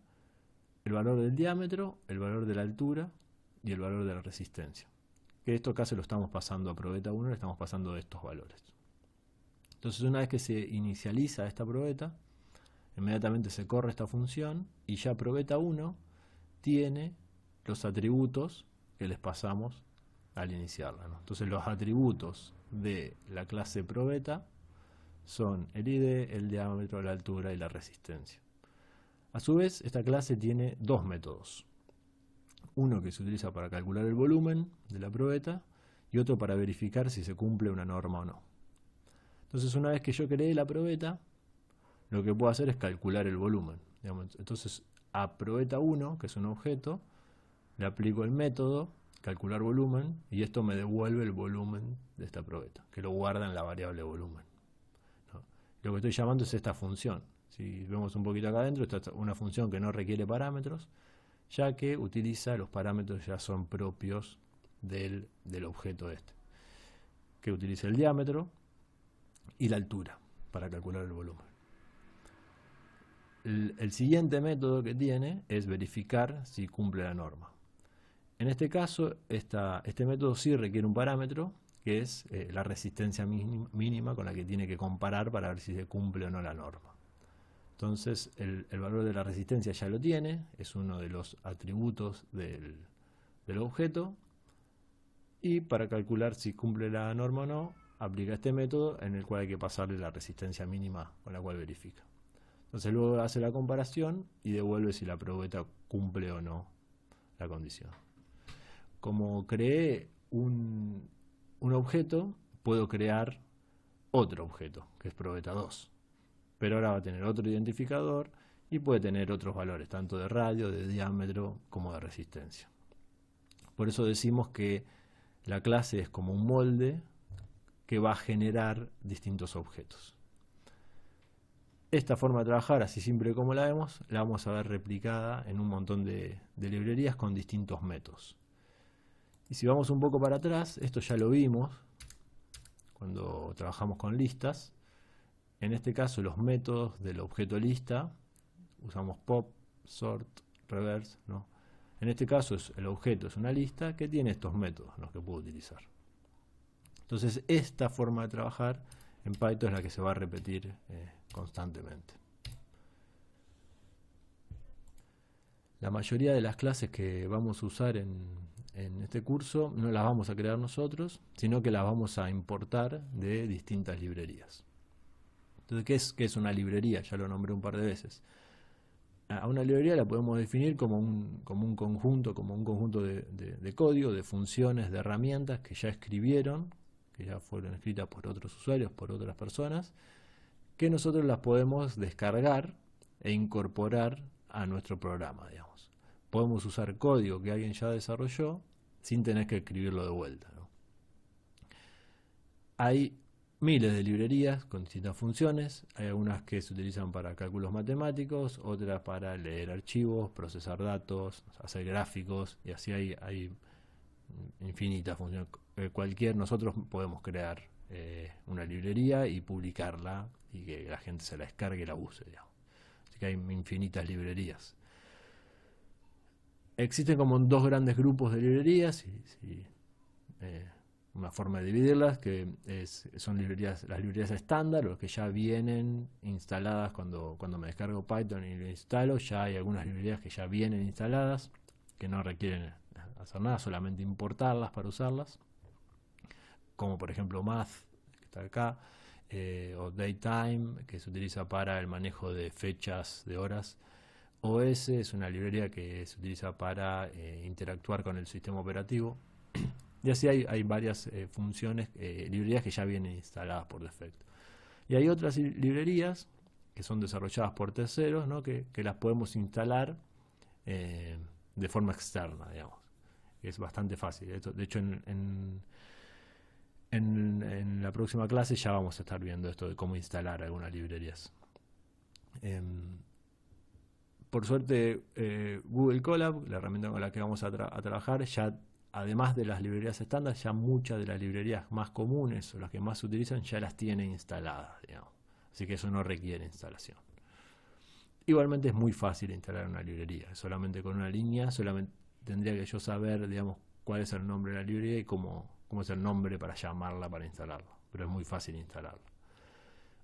el valor del diámetro, el valor de la altura y el valor de la resistencia. Que esto acá se lo estamos pasando a probeta 1, le estamos pasando estos valores. Entonces una vez que se inicializa esta probeta, inmediatamente se corre esta función y ya probeta 1 tiene los atributos que les pasamos al iniciarla, ¿no? Entonces los atributos de la clase probeta son el ID, el diámetro, la altura y la resistencia. A su vez, esta clase tiene dos métodos. Uno que se utiliza para calcular el volumen de la probeta y otro para verificar si se cumple una norma o no. Entonces una vez que yo creé la probeta, lo que puedo hacer es calcular el volumen. Entonces a probeta 1, que es un objeto, le aplico el método calcular volumen y esto me devuelve el volumen de esta probeta, que lo guarda en la variable volumen, ¿no? Lo que estoy llamando es esta función. Si vemos un poquito acá adentro, esta es una función que no requiere parámetros, ya que utiliza los parámetros ya son propios del objeto este, que utiliza el diámetro y la altura para calcular el volumen. El siguiente método que tiene es verificar si cumple la norma. En este caso, este método sí requiere un parámetro, que es la resistencia mínima con la que tiene que comparar para ver si se cumple o no la norma. Entonces, el valor de la resistencia ya lo tiene, es uno de los atributos del objeto, y para calcular si cumple la norma o no, aplica este método en el cual hay que pasarle la resistencia mínima con la cual verifica. Entonces luego hace la comparación y devuelve si la probeta cumple o no la condición. Como creé un objeto, puedo crear otro objeto, que es probeta 2. Pero ahora va a tener otro identificador y puede tener otros valores, tanto de radio, de diámetro, como de resistencia. Por eso decimos que la clase es como un molde que va a generar distintos objetos. Esta forma de trabajar, así simple como la vemos, la vamos a ver replicada en un montón de librerías con distintos métodos. Y si vamos un poco para atrás, esto ya lo vimos cuando trabajamos con listas. En este caso, los métodos del objeto lista, usamos pop, sort, reverse, ¿no? En este caso, el objeto es una lista que tiene estos métodos, ¿no?, que puedo utilizar. Entonces, esta forma de trabajar en Python es la que se va a repetir constantemente. La mayoría de las clases que vamos a usar en este curso no las vamos a crear nosotros, sino que las vamos a importar de distintas librerías. Entonces, ¿qué es una librería? Ya lo nombré un par de veces. A una librería la podemos definir como un conjunto de código, de funciones, de herramientas que ya escribieron, que ya fueron escritas por otros usuarios, por otras personas, que nosotros las podemos descargar e incorporar a nuestro programa, digamos. Podemos usar código que alguien ya desarrolló sin tener que escribirlo de vuelta, ¿no? Hay miles de librerías con distintas funciones. Hay algunas que se utilizan para cálculos matemáticos, otras para leer archivos, procesar datos, hacer gráficos, y así hay infinitas funciones. Nosotros podemos crear una librería y publicarla y que la gente se la descargue y la use, digamos. Así que hay infinitas librerías. Existen como dos grandes grupos de librerías, una forma de dividirlas, que son las librerías estándar, los que ya vienen instaladas cuando me descargo Python y lo instalo. Ya hay algunas librerías que ya vienen instaladas, que no requieren hacer nada, solamente importarlas para usarlas, como por ejemplo Math, que está acá, o Datetime, que se utiliza para el manejo de fechas de horas. OS es una librería que se utiliza para interactuar con el sistema operativo. Y así hay varias funciones, librerías que ya vienen instaladas por defecto. Y hay otras librerías que son desarrolladas por terceros, ¿no?, que las podemos instalar de forma externa, digamos. Es bastante fácil. De hecho, en la próxima clase ya vamos a estar viendo esto de cómo instalar algunas librerías. Em, por suerte, Google Colab, la herramienta con la que vamos a trabajar, ya además de las librerías estándar, ya muchas de las librerías más comunes o las que más se utilizan ya las tiene instaladas, digamos. Así que eso no requiere instalación. Igualmente es muy fácil instalar una librería, solamente con una línea, solamente tendría que yo saber, digamos, cuál es el nombre de la librería y cómo es el nombre para llamarla, para instalarla. Pero es muy fácil instalarla.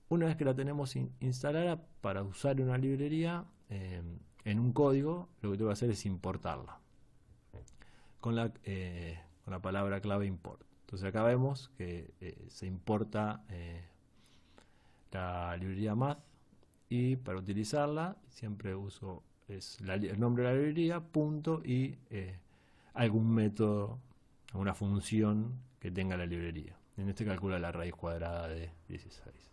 Una vez que la tenemos instalada, para usar una librería en un código, lo que tengo que hacer es importarla con la palabra clave import. Entonces acá vemos que se importa la librería math, y para utilizarla siempre uso el nombre de la librería, punto y algún método, alguna función que tenga la librería. En este calcula la raíz cuadrada de 16.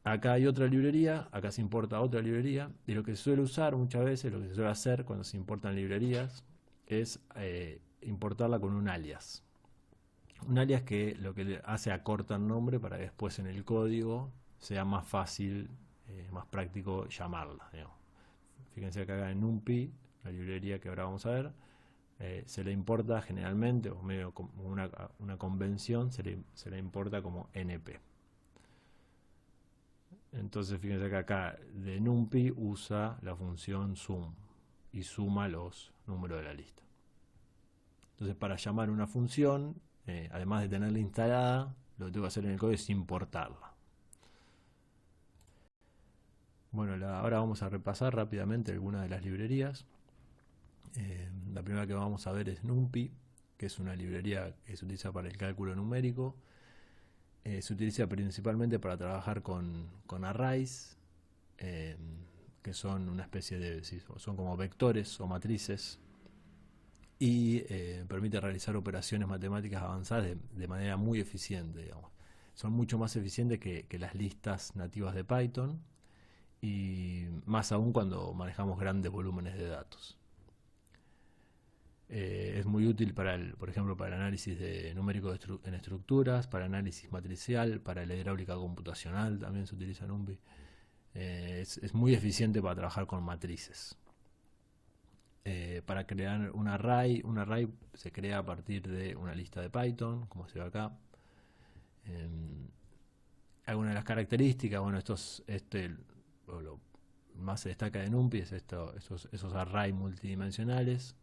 Acá hay otra librería, acá se importa otra librería, y lo que se suele usar muchas veces, lo que se suele hacer cuando se importan librerías, es importarla con un alias. Un alias que lo que le hace acorta el nombre para que después en el código sea más fácil, más práctico llamarla. Digamos. Fíjense que acá en NumPy, la librería que ahora vamos a ver, se le importa generalmente, o medio como una convención, se le importa como NP. Entonces fíjense que acá de NumPy usa la función sum y suma los números de la lista. Entonces para llamar una función, además de tenerla instalada, lo que tengo que hacer en el código es importarla. Bueno, ahora vamos a repasar rápidamente algunas de las librerías. La primera que vamos a ver es NumPy, que es una librería que se utiliza para el cálculo numérico. Se utiliza principalmente para trabajar con arrays, que son una especie de, son como vectores o matrices, y permite realizar operaciones matemáticas avanzadas de manera muy eficiente, digamos. Son mucho más eficientes que las listas nativas de Python, y más aún cuando manejamos grandes volúmenes de datos. Es muy útil por ejemplo, para el análisis numérico en estructuras, para análisis matricial, para la hidráulica computacional también se utiliza NumPy. Es muy eficiente para trabajar con matrices. Para crear un array se crea a partir de una lista de Python, como se ve acá. Algunas de las características, bueno, lo más se destaca de NumPy es esos arrays multidimensionales,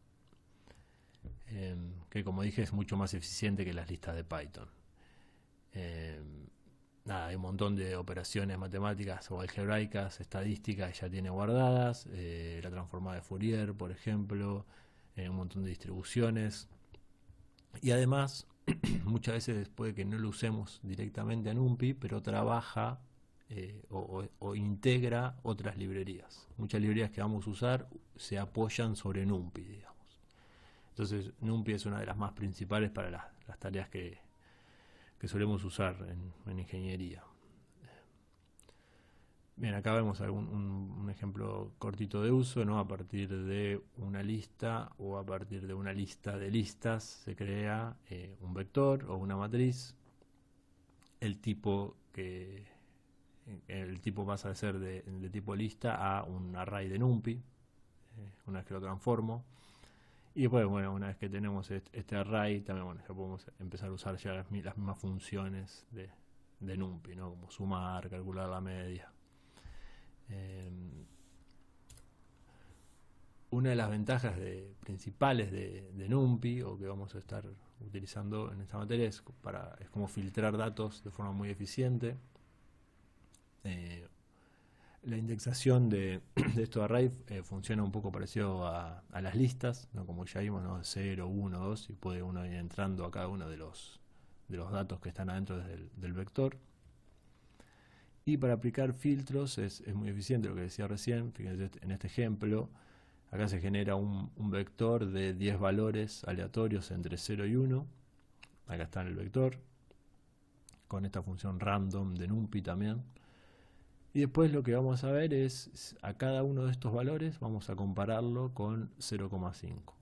que como dije es mucho más eficiente que las listas de Python. Nada, hay un montón de operaciones matemáticas o algebraicas, estadísticas ya tiene guardadas, la transformada de Fourier, por ejemplo, un montón de distribuciones. Y además, muchas veces puede que no lo usemos directamente a NumPy, pero trabaja o integra otras librerías. Muchas librerías que vamos a usar se apoyan sobre NumPy, digamos. Entonces NumPy es una de las más principales para las tareas que solemos usar en ingeniería. Bien, acá vemos un ejemplo cortito de uso, ¿no? A partir de una lista o a partir de una lista de listas se crea un vector o una matriz. El tipo pasa de ser de tipo lista a un array de NumPy, una vez que lo transformo. Y después, bueno, una vez que tenemos este array, también, bueno, ya podemos empezar a usar ya las mismas funciones de NumPy, ¿no? Como sumar, calcular la media. Una de las ventajas principales de NumPy, o que vamos a estar utilizando en esta materia, es como filtrar datos de forma muy eficiente. La indexación de estos arrays funciona un poco parecido a las listas, ¿no? Como ya vimos, ¿no? 0, 1, 2, y puede uno ir entrando a cada uno de los datos que están adentro del vector. Y para aplicar filtros es muy eficiente, lo que decía recién. Fíjense en este ejemplo, acá se genera un vector de 10 valores aleatorios entre 0 y 1. Acá está el vector, con esta función random de NumPy también. Y después lo que vamos a ver es a cada uno de estos valores vamos a compararlo con 0,5.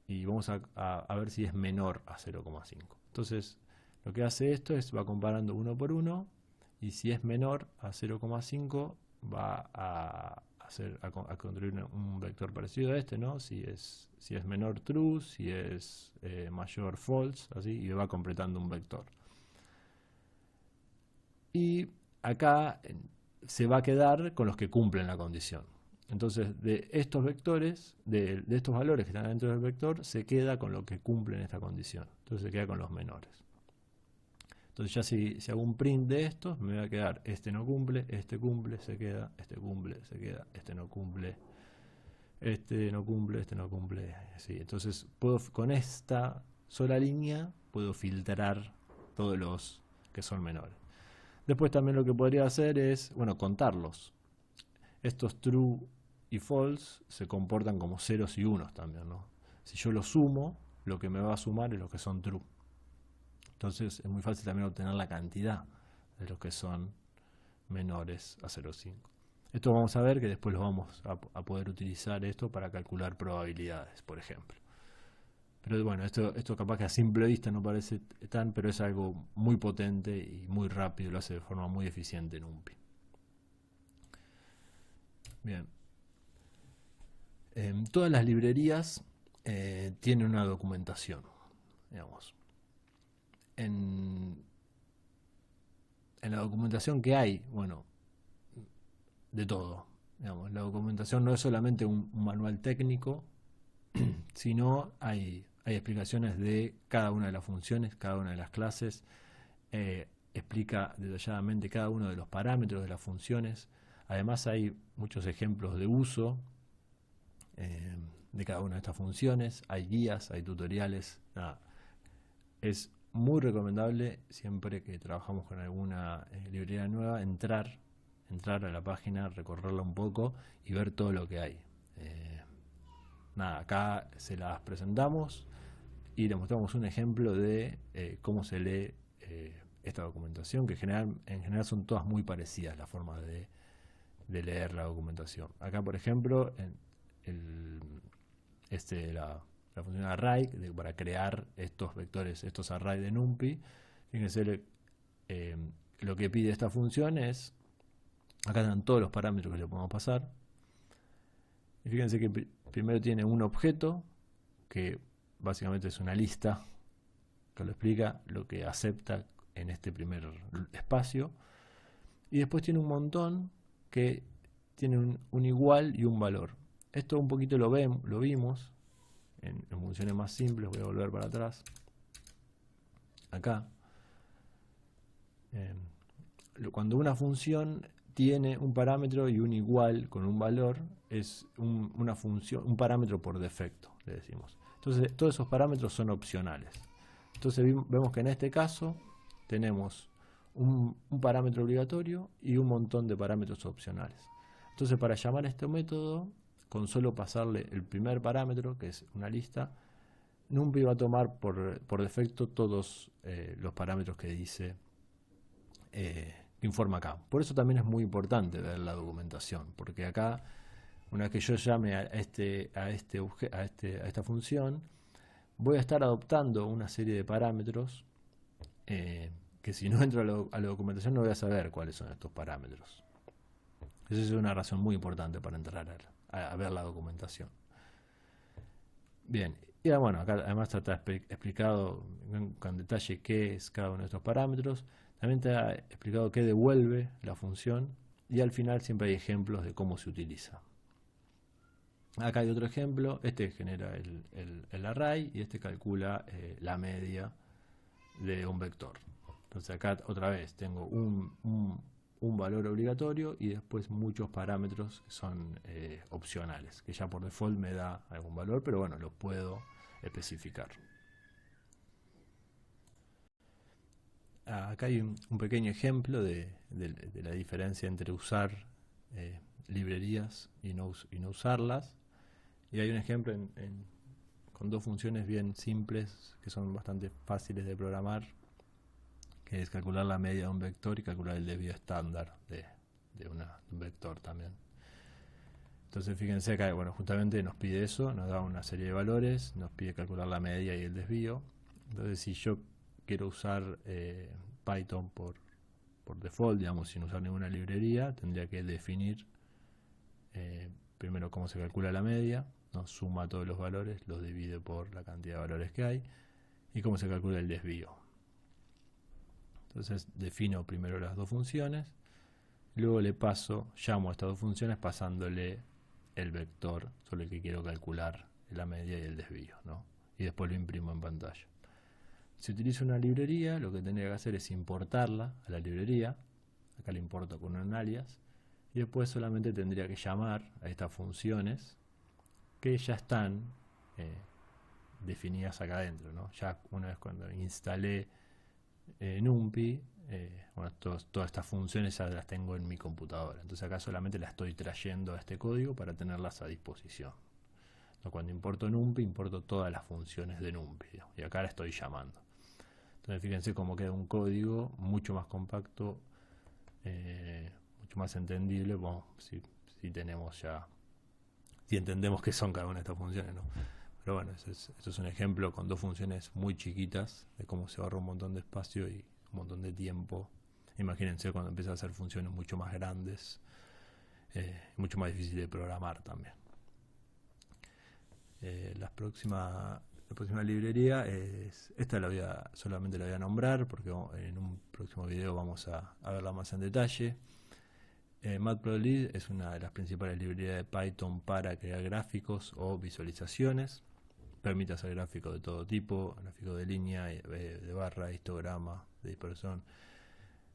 Y vamos a ver si es menor a 0,5. Entonces lo que hace esto es va comparando uno por uno y si es menor a 0,5 va a construir un vector parecido a este, ¿no? Si es menor true, si es mayor false, así, y va completando un vector. Y acá se va a quedar con los que cumplen la condición. Entonces, de estos vectores, de estos valores que están dentro del vector, se queda con lo que cumplen esta condición. Entonces se queda con los menores. Entonces ya si hago un print de estos, me va a quedar este no cumple, este cumple, se queda, este cumple, se queda, este no cumple, este no cumple, este no cumple. Sí, entonces con esta sola línea puedo filtrar todos los que son menores. Después también lo que podría hacer es, bueno, contarlos. Estos true y false se comportan como ceros y unos también, ¿no? Si yo los sumo, lo que me va a sumar es los que son true. Entonces es muy fácil también obtener la cantidad de los que son menores a 0,5. Esto vamos a ver que después lo vamos a poder utilizar esto para calcular probabilidades, por ejemplo. Pero bueno, esto capaz que a simple vista no parece tan, pero es algo muy potente y muy rápido, lo hace de forma muy eficiente en NumPy. Bien. Todas las librerías tienen una documentación, digamos. En la documentación que hay, bueno, de todo. Digamos, la documentación no es solamente un manual técnico, sino hay explicaciones de cada una de las funciones, cada una de las clases, explica detalladamente cada uno de los parámetros de las funciones. Además hay muchos ejemplos de uso de cada una de estas funciones, hay guías, hay tutoriales. Nada. Es muy recomendable siempre que trabajamos con alguna librería nueva entrar a la página, recorrerla un poco y ver todo lo que hay. Nada, acá se las presentamos y les mostramos un ejemplo de cómo se lee esta documentación, que en general son todas muy parecidas la forma de leer la documentación. Acá, por ejemplo, la función array para crear estos vectores, estos array de NumPy. Fíjense, lo que pide esta función es, acá están todos los parámetros que le podemos pasar. Y fíjense que primero tiene un objeto, que básicamente es una lista, que lo explica lo que acepta en este primer espacio. Y después tiene un montón que tiene un igual y un valor. Esto un poquito lo vimos en funciones más simples. Voy a volver para atrás. Acá. Cuando una función tiene un parámetro y un igual con un valor, es una función, un parámetro por defecto, le decimos. Entonces, todos esos parámetros son opcionales. Entonces, vemos que en este caso tenemos un parámetro obligatorio y un montón de parámetros opcionales. Entonces, para llamar a este método, con solo pasarle el primer parámetro, que es una lista, NumPy va a tomar por defecto todos los parámetros que dice que informa acá. Por eso también es muy importante ver la documentación, porque acá, una vez que yo llame a esta función, voy a estar adoptando una serie de parámetros que si no entro a la documentación no voy a saber cuáles son estos parámetros. Esa es una razón muy importante para entrar a ver la documentación. Bien, y bueno, acá además está explicado con detalle qué es cada uno de estos parámetros. También está explicado qué devuelve la función y al final siempre hay ejemplos de cómo se utiliza. Acá hay otro ejemplo, este genera el array y este calcula la media de un vector. Entonces acá otra vez tengo un valor obligatorio y después muchos parámetros que son opcionales, que ya por default me da algún valor, pero bueno, lo puedo especificar. Acá hay un pequeño ejemplo de la diferencia entre usar librerías y no usarlas. Y hay un ejemplo con dos funciones bien simples que son bastante fáciles de programar, que es calcular la media de un vector y calcular el desvío estándar de un vector también. Entonces fíjense acá, bueno, justamente nos pide eso, nos da una serie de valores, nos pide calcular la media y el desvío. Entonces si yo quiero usar Python por default, digamos, sin usar ninguna librería, tendría que definir primero cómo se calcula la media, ¿no? Suma todos los valores, los divide por la cantidad de valores que hay, y cómo se calcula el desvío. Entonces defino primero las dos funciones, luego llamo a estas dos funciones pasándole el vector sobre el que quiero calcular la media y el desvío, ¿no? Y después lo imprimo en pantalla. Si utilizo una librería, lo que tendría que hacer es importarla a la librería. Acá la importo con un alias. Y después solamente tendría que llamar a estas funciones que ya están definidas acá adentro, ¿no? Ya una vez cuando instalé NumPy, bueno, todas estas funciones ya las tengo en mi computadora. Entonces acá solamente las estoy trayendo a este código para tenerlas a disposición. Entonces, cuando importo NumPy, importo todas las funciones de NumPy, ¿no? Y acá la estoy llamando. Entonces fíjense cómo queda un código mucho más compacto, mucho más entendible, bueno, si tenemos ya, si entendemos qué son cada una de estas funciones, ¿no? Pero bueno, esto es un ejemplo con dos funciones muy chiquitas de cómo se ahorra un montón de espacio y un montón de tiempo. Imagínense cuando empieza a hacer funciones mucho más grandes, mucho más difícil de programar también. La próxima librería es esta, solamente la voy a nombrar porque en un próximo video vamos a verla más en detalle. Matplotlib es una de las principales librerías de Python para crear gráficos o visualizaciones. Permite hacer gráficos de todo tipo, gráficos de línea, de barra, histograma, de dispersión.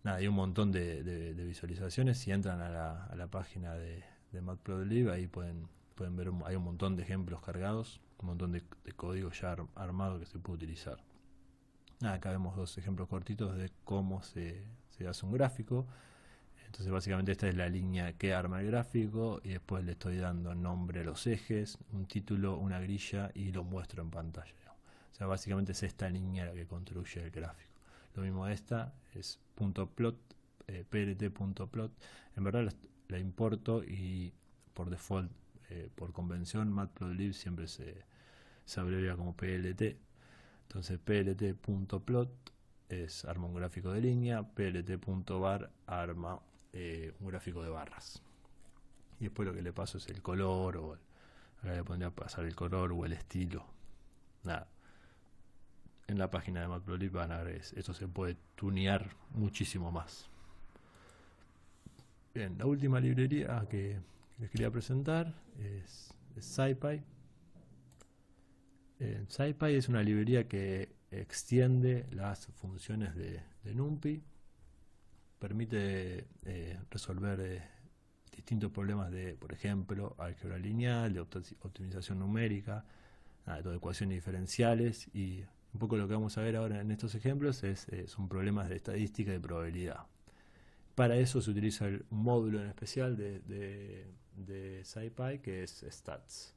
Nada, hay un montón de visualizaciones. Si entran a la página de Matplotlib, ahí pueden ver, hay un montón de ejemplos cargados, un montón de código ya armado que se puede utilizar. Acá vemos dos ejemplos cortitos de cómo se hace un gráfico. Entonces básicamente esta es la línea que arma el gráfico y después le estoy dando nombre a los ejes, un título, una grilla y lo muestro en pantalla. O sea, básicamente es esta línea la que construye el gráfico. Lo mismo esta es .plot, plt.plot. En verdad la importo y por default, por convención, Matplotlib siempre se abrevia como PLT. Entonces plt.plot arma un gráfico de línea, plt.bar arma un gráfico de barras. Y después lo que le paso es el color, acá le pondría pasar el color o el estilo. Nada. En la página de Matplotlib van a ver esto se puede tunear muchísimo más. Bien, la última librería que les quería presentar es SciPy. SciPy es una librería que extiende las funciones de NumPy, permite resolver distintos problemas de, por ejemplo, álgebra lineal, de optimización numérica, de ecuaciones diferenciales, y un poco lo que vamos a ver ahora en estos ejemplos son problemas de estadística y de probabilidad. Para eso se utiliza un módulo en especial de SciPy que es Stats.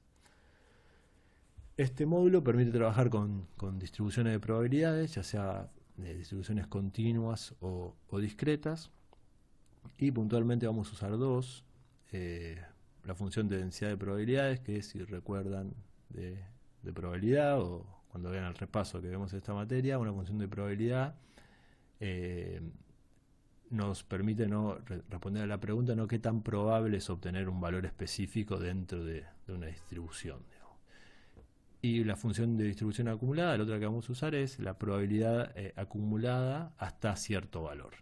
Este módulo permite trabajar con distribuciones de probabilidades, ya sea distribuciones continuas o discretas, y puntualmente vamos a usar dos. La función de densidad de probabilidades, que si recuerdan de probabilidad o cuando vean el repaso que vemos esta materia, una función de probabilidad nos permite responder a la pregunta no qué tan probable es obtener un valor específico dentro de una distribución. Y la función de distribución acumulada, la otra que vamos a usar es la probabilidad acumulada hasta cierto valor.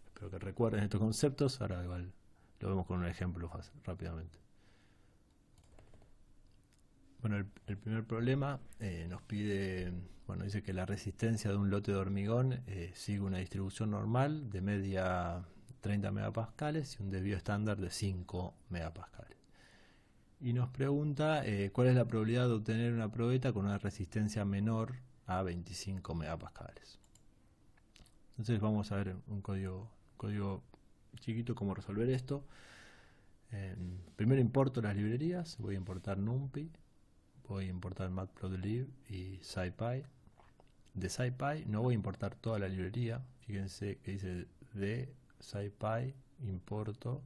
Espero que recuerden estos conceptos. Ahora igual lo vemos con un ejemplo rápidamente. Bueno, el primer problema nos pide, bueno, dice que la resistencia de un lote de hormigón sigue una distribución normal de media 30 megapascales y un desvío estándar de 5 megapascales. Y nos pregunta cuál es la probabilidad de obtener una probeta con una resistencia menor a 25 megapascales. Entonces vamos a ver un código chiquito cómo resolver esto. Primero importo las librerías, voy a importar NumPy, voy a importar Matplotlib y SciPy. De SciPy no voy a importar toda la librería, fíjense que dice de SciPy importo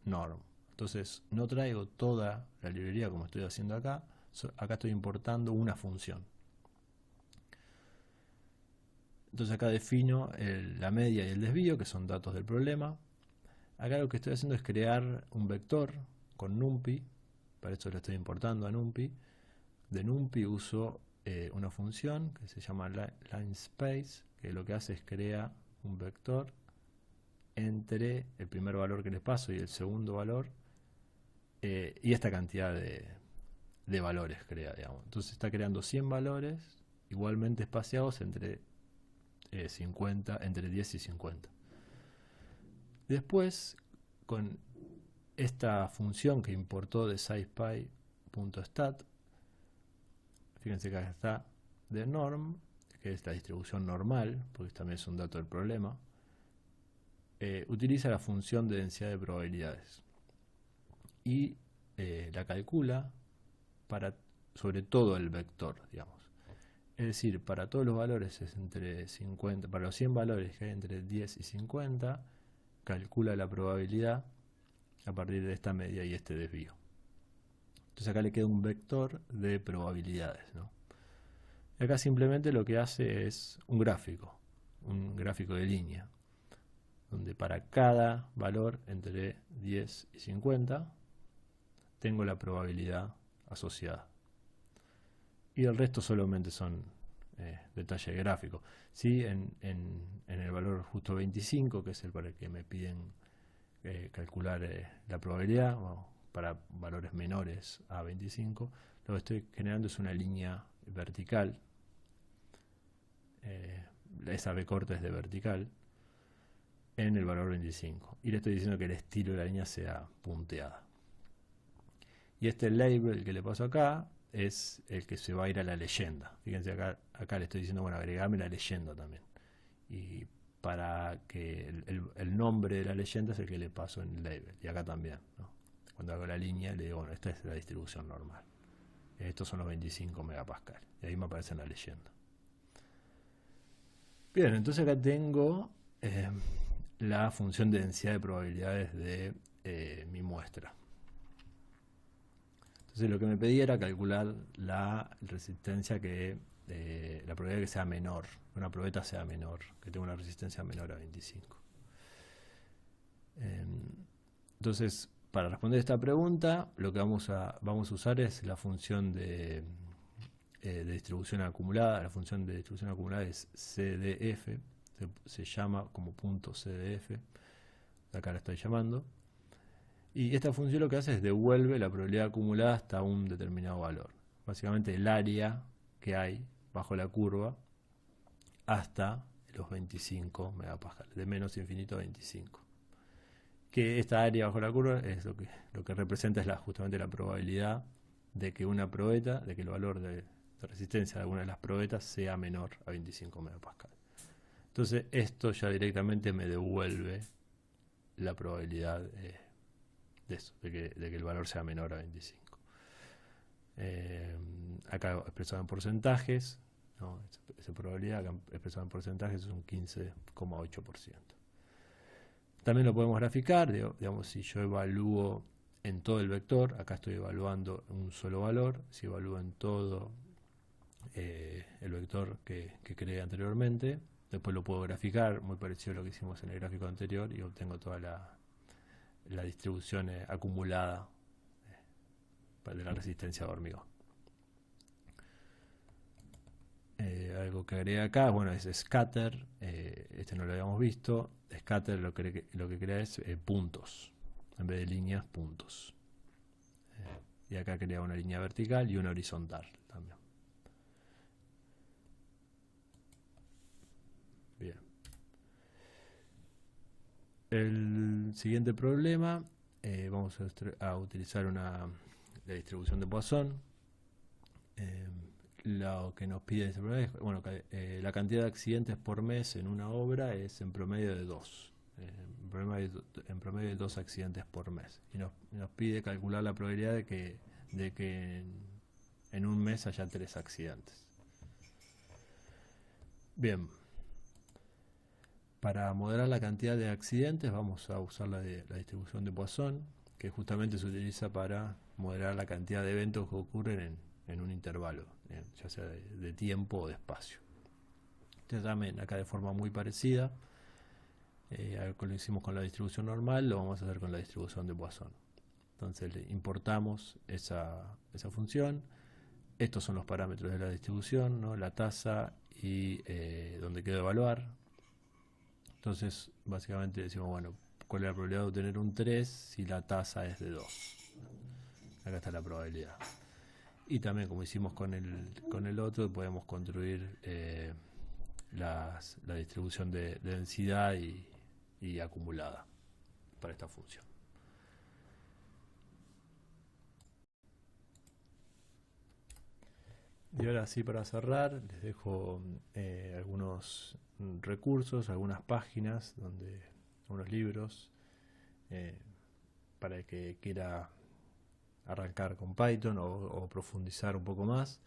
norm. Entonces no traigo toda la librería como estoy haciendo acá, acá estoy importando una función. Entonces acá defino la media y el desvío, que son datos del problema. Acá lo que estoy haciendo es crear un vector con NumPy. Para eso lo estoy importando a NumPy. De NumPy uso una función que se llama linspace, que lo que hace es crea un vector entre el primer valor que les paso y el segundo valor, y esta cantidad de valores crea, digamos. Entonces está creando 100 valores igualmente espaciados entre 10 y 50. Después, con esta función que importó de scipy.stat, fíjense que acá está de norm, que es la distribución normal, porque también es un dato del problema, utiliza la función de densidad de probabilidades y la calcula sobre todo el vector, digamos. Es decir, para todos los valores es entre 50, para los 100 valores que hay entre 10 y 50, calcula la probabilidad a partir de esta media y este desvío. Entonces acá le queda un vector de probabilidades, ¿no? Y acá simplemente lo que hace es un gráfico de línea, donde para cada valor entre 10 y 50 tengo la probabilidad asociada. Y el resto solamente son detalles gráficos. ¿Sí? En el valor justo 25, que es el para el que me piden calcular la probabilidad, o para valores menores a 25, lo que estoy generando es una línea vertical. Esa B corta es de vertical en el valor 25. Y le estoy diciendo que el estilo de la línea sea punteada. Y este label que le paso acá es el que se va a ir a la leyenda. Fíjense, acá le estoy diciendo, bueno, agregame la leyenda también. Y para que el nombre de la leyenda es el que le paso en el label. Y acá también, ¿no? Cuando hago la línea le digo, bueno, esta es la distribución normal. Estos son los 25 megapascal. Y ahí me aparece en la leyenda. Bien, entonces acá tengo la función de densidad de probabilidades de mi muestra. Entonces lo que me pedía era calcular la resistencia la probabilidad que sea menor, que una probeta sea menor, que tenga una resistencia menor a 25. Entonces, para responder esta pregunta, lo que vamos a usar es la función de distribución acumulada. La función de distribución acumulada es CDF, se llama como punto CDF, acá la estoy llamando. Y esta función lo que hace es devuelve la probabilidad acumulada hasta un determinado valor. Básicamente el área que hay bajo la curva hasta los 25 megapascales, de menos infinito a 25. Que esta área bajo la curva es lo que representa es justamente la probabilidad de que una probeta, de que el valor de resistencia de alguna de las probetas sea menor a 25 megapascales. Entonces esto ya directamente me devuelve la probabilidad de eso, de que el valor sea menor a 25. Acá expresado en porcentajes, ¿no? Esa probabilidad acá expresada en porcentajes es un 15,8%. También lo podemos graficar, digamos, si yo evalúo en todo el vector, acá estoy evaluando un solo valor, si evalúo en todo el vector que creé anteriormente, después lo puedo graficar, muy parecido a lo que hicimos en el gráfico anterior, y obtengo toda la distribución acumulada de la resistencia de hormigón. Algo que agrega acá, bueno, es scatter, este no lo habíamos visto. Scatter lo que crea es puntos, en vez de líneas, puntos. Y acá crea una línea vertical y una horizontal también. Bien. El siguiente problema, vamos a utilizar la distribución de Poisson. Lo que nos pide ese problema es, bueno, la cantidad de accidentes por mes en una obra es en promedio de 2. En promedio de 2 accidentes por mes. Y nos pide calcular la probabilidad de que en un mes haya 3 accidentes. Bien. Para modelar la cantidad de accidentes vamos a usar la distribución de Poisson, que justamente se utiliza para modelar la cantidad de eventos que ocurren en un intervalo, ya sea de tiempo o de espacio. Entonces también acá de forma muy parecida, algo lo hicimos con la distribución normal, lo vamos a hacer con la distribución de Poisson. Entonces le importamos esa función. Estos son los parámetros de la distribución, ¿no? La tasa y donde queda evaluar. Entonces básicamente decimos, bueno, ¿cuál es la probabilidad de obtener un 3 si la tasa es de 2? Acá está la probabilidad. Y también, como hicimos con el otro, podemos construir la distribución de densidad y acumulada para esta función. Y ahora sí, para cerrar, les dejo algunos recursos, algunas páginas, unos libros, eh, para el que quiera arrancar con Python o profundizar un poco más.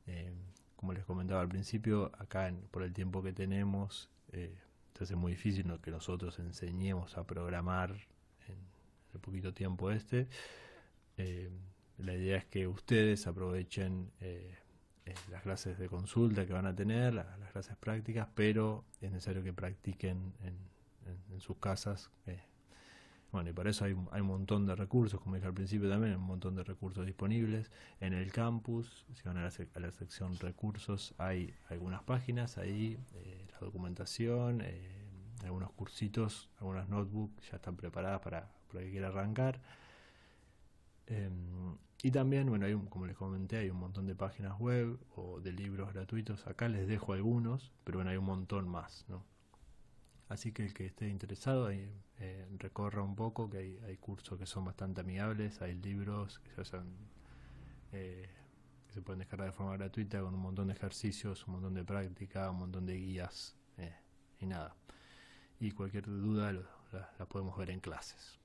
Eh, Como les comentaba al principio, acá por el tiempo que tenemos, se hace muy difícil, ¿no?, que nosotros enseñemos a programar en el poquito tiempo este. Eh, la idea es que ustedes aprovechen las clases de consulta que van a tener, las clases prácticas, pero es necesario que practiquen en sus casas. Bueno, y para eso hay un montón de recursos, como dije al principio también, hay un montón de recursos disponibles en el campus. Si van a la sección recursos, hay algunas páginas ahí, la documentación, algunos cursitos, algunas notebooks ya están preparadas para que quiera arrancar. Y también, bueno, como les comenté, hay un montón de páginas web o de libros gratuitos. Acá les dejo algunos, pero bueno, hay un montón más, ¿no? Así que el que esté interesado ahí, recorra un poco, que hay cursos que son bastante amigables, hay libros que se pueden descargar de forma gratuita con un montón de ejercicios, un montón de práctica, un montón de guías y nada. Y cualquier duda la podemos ver en clases.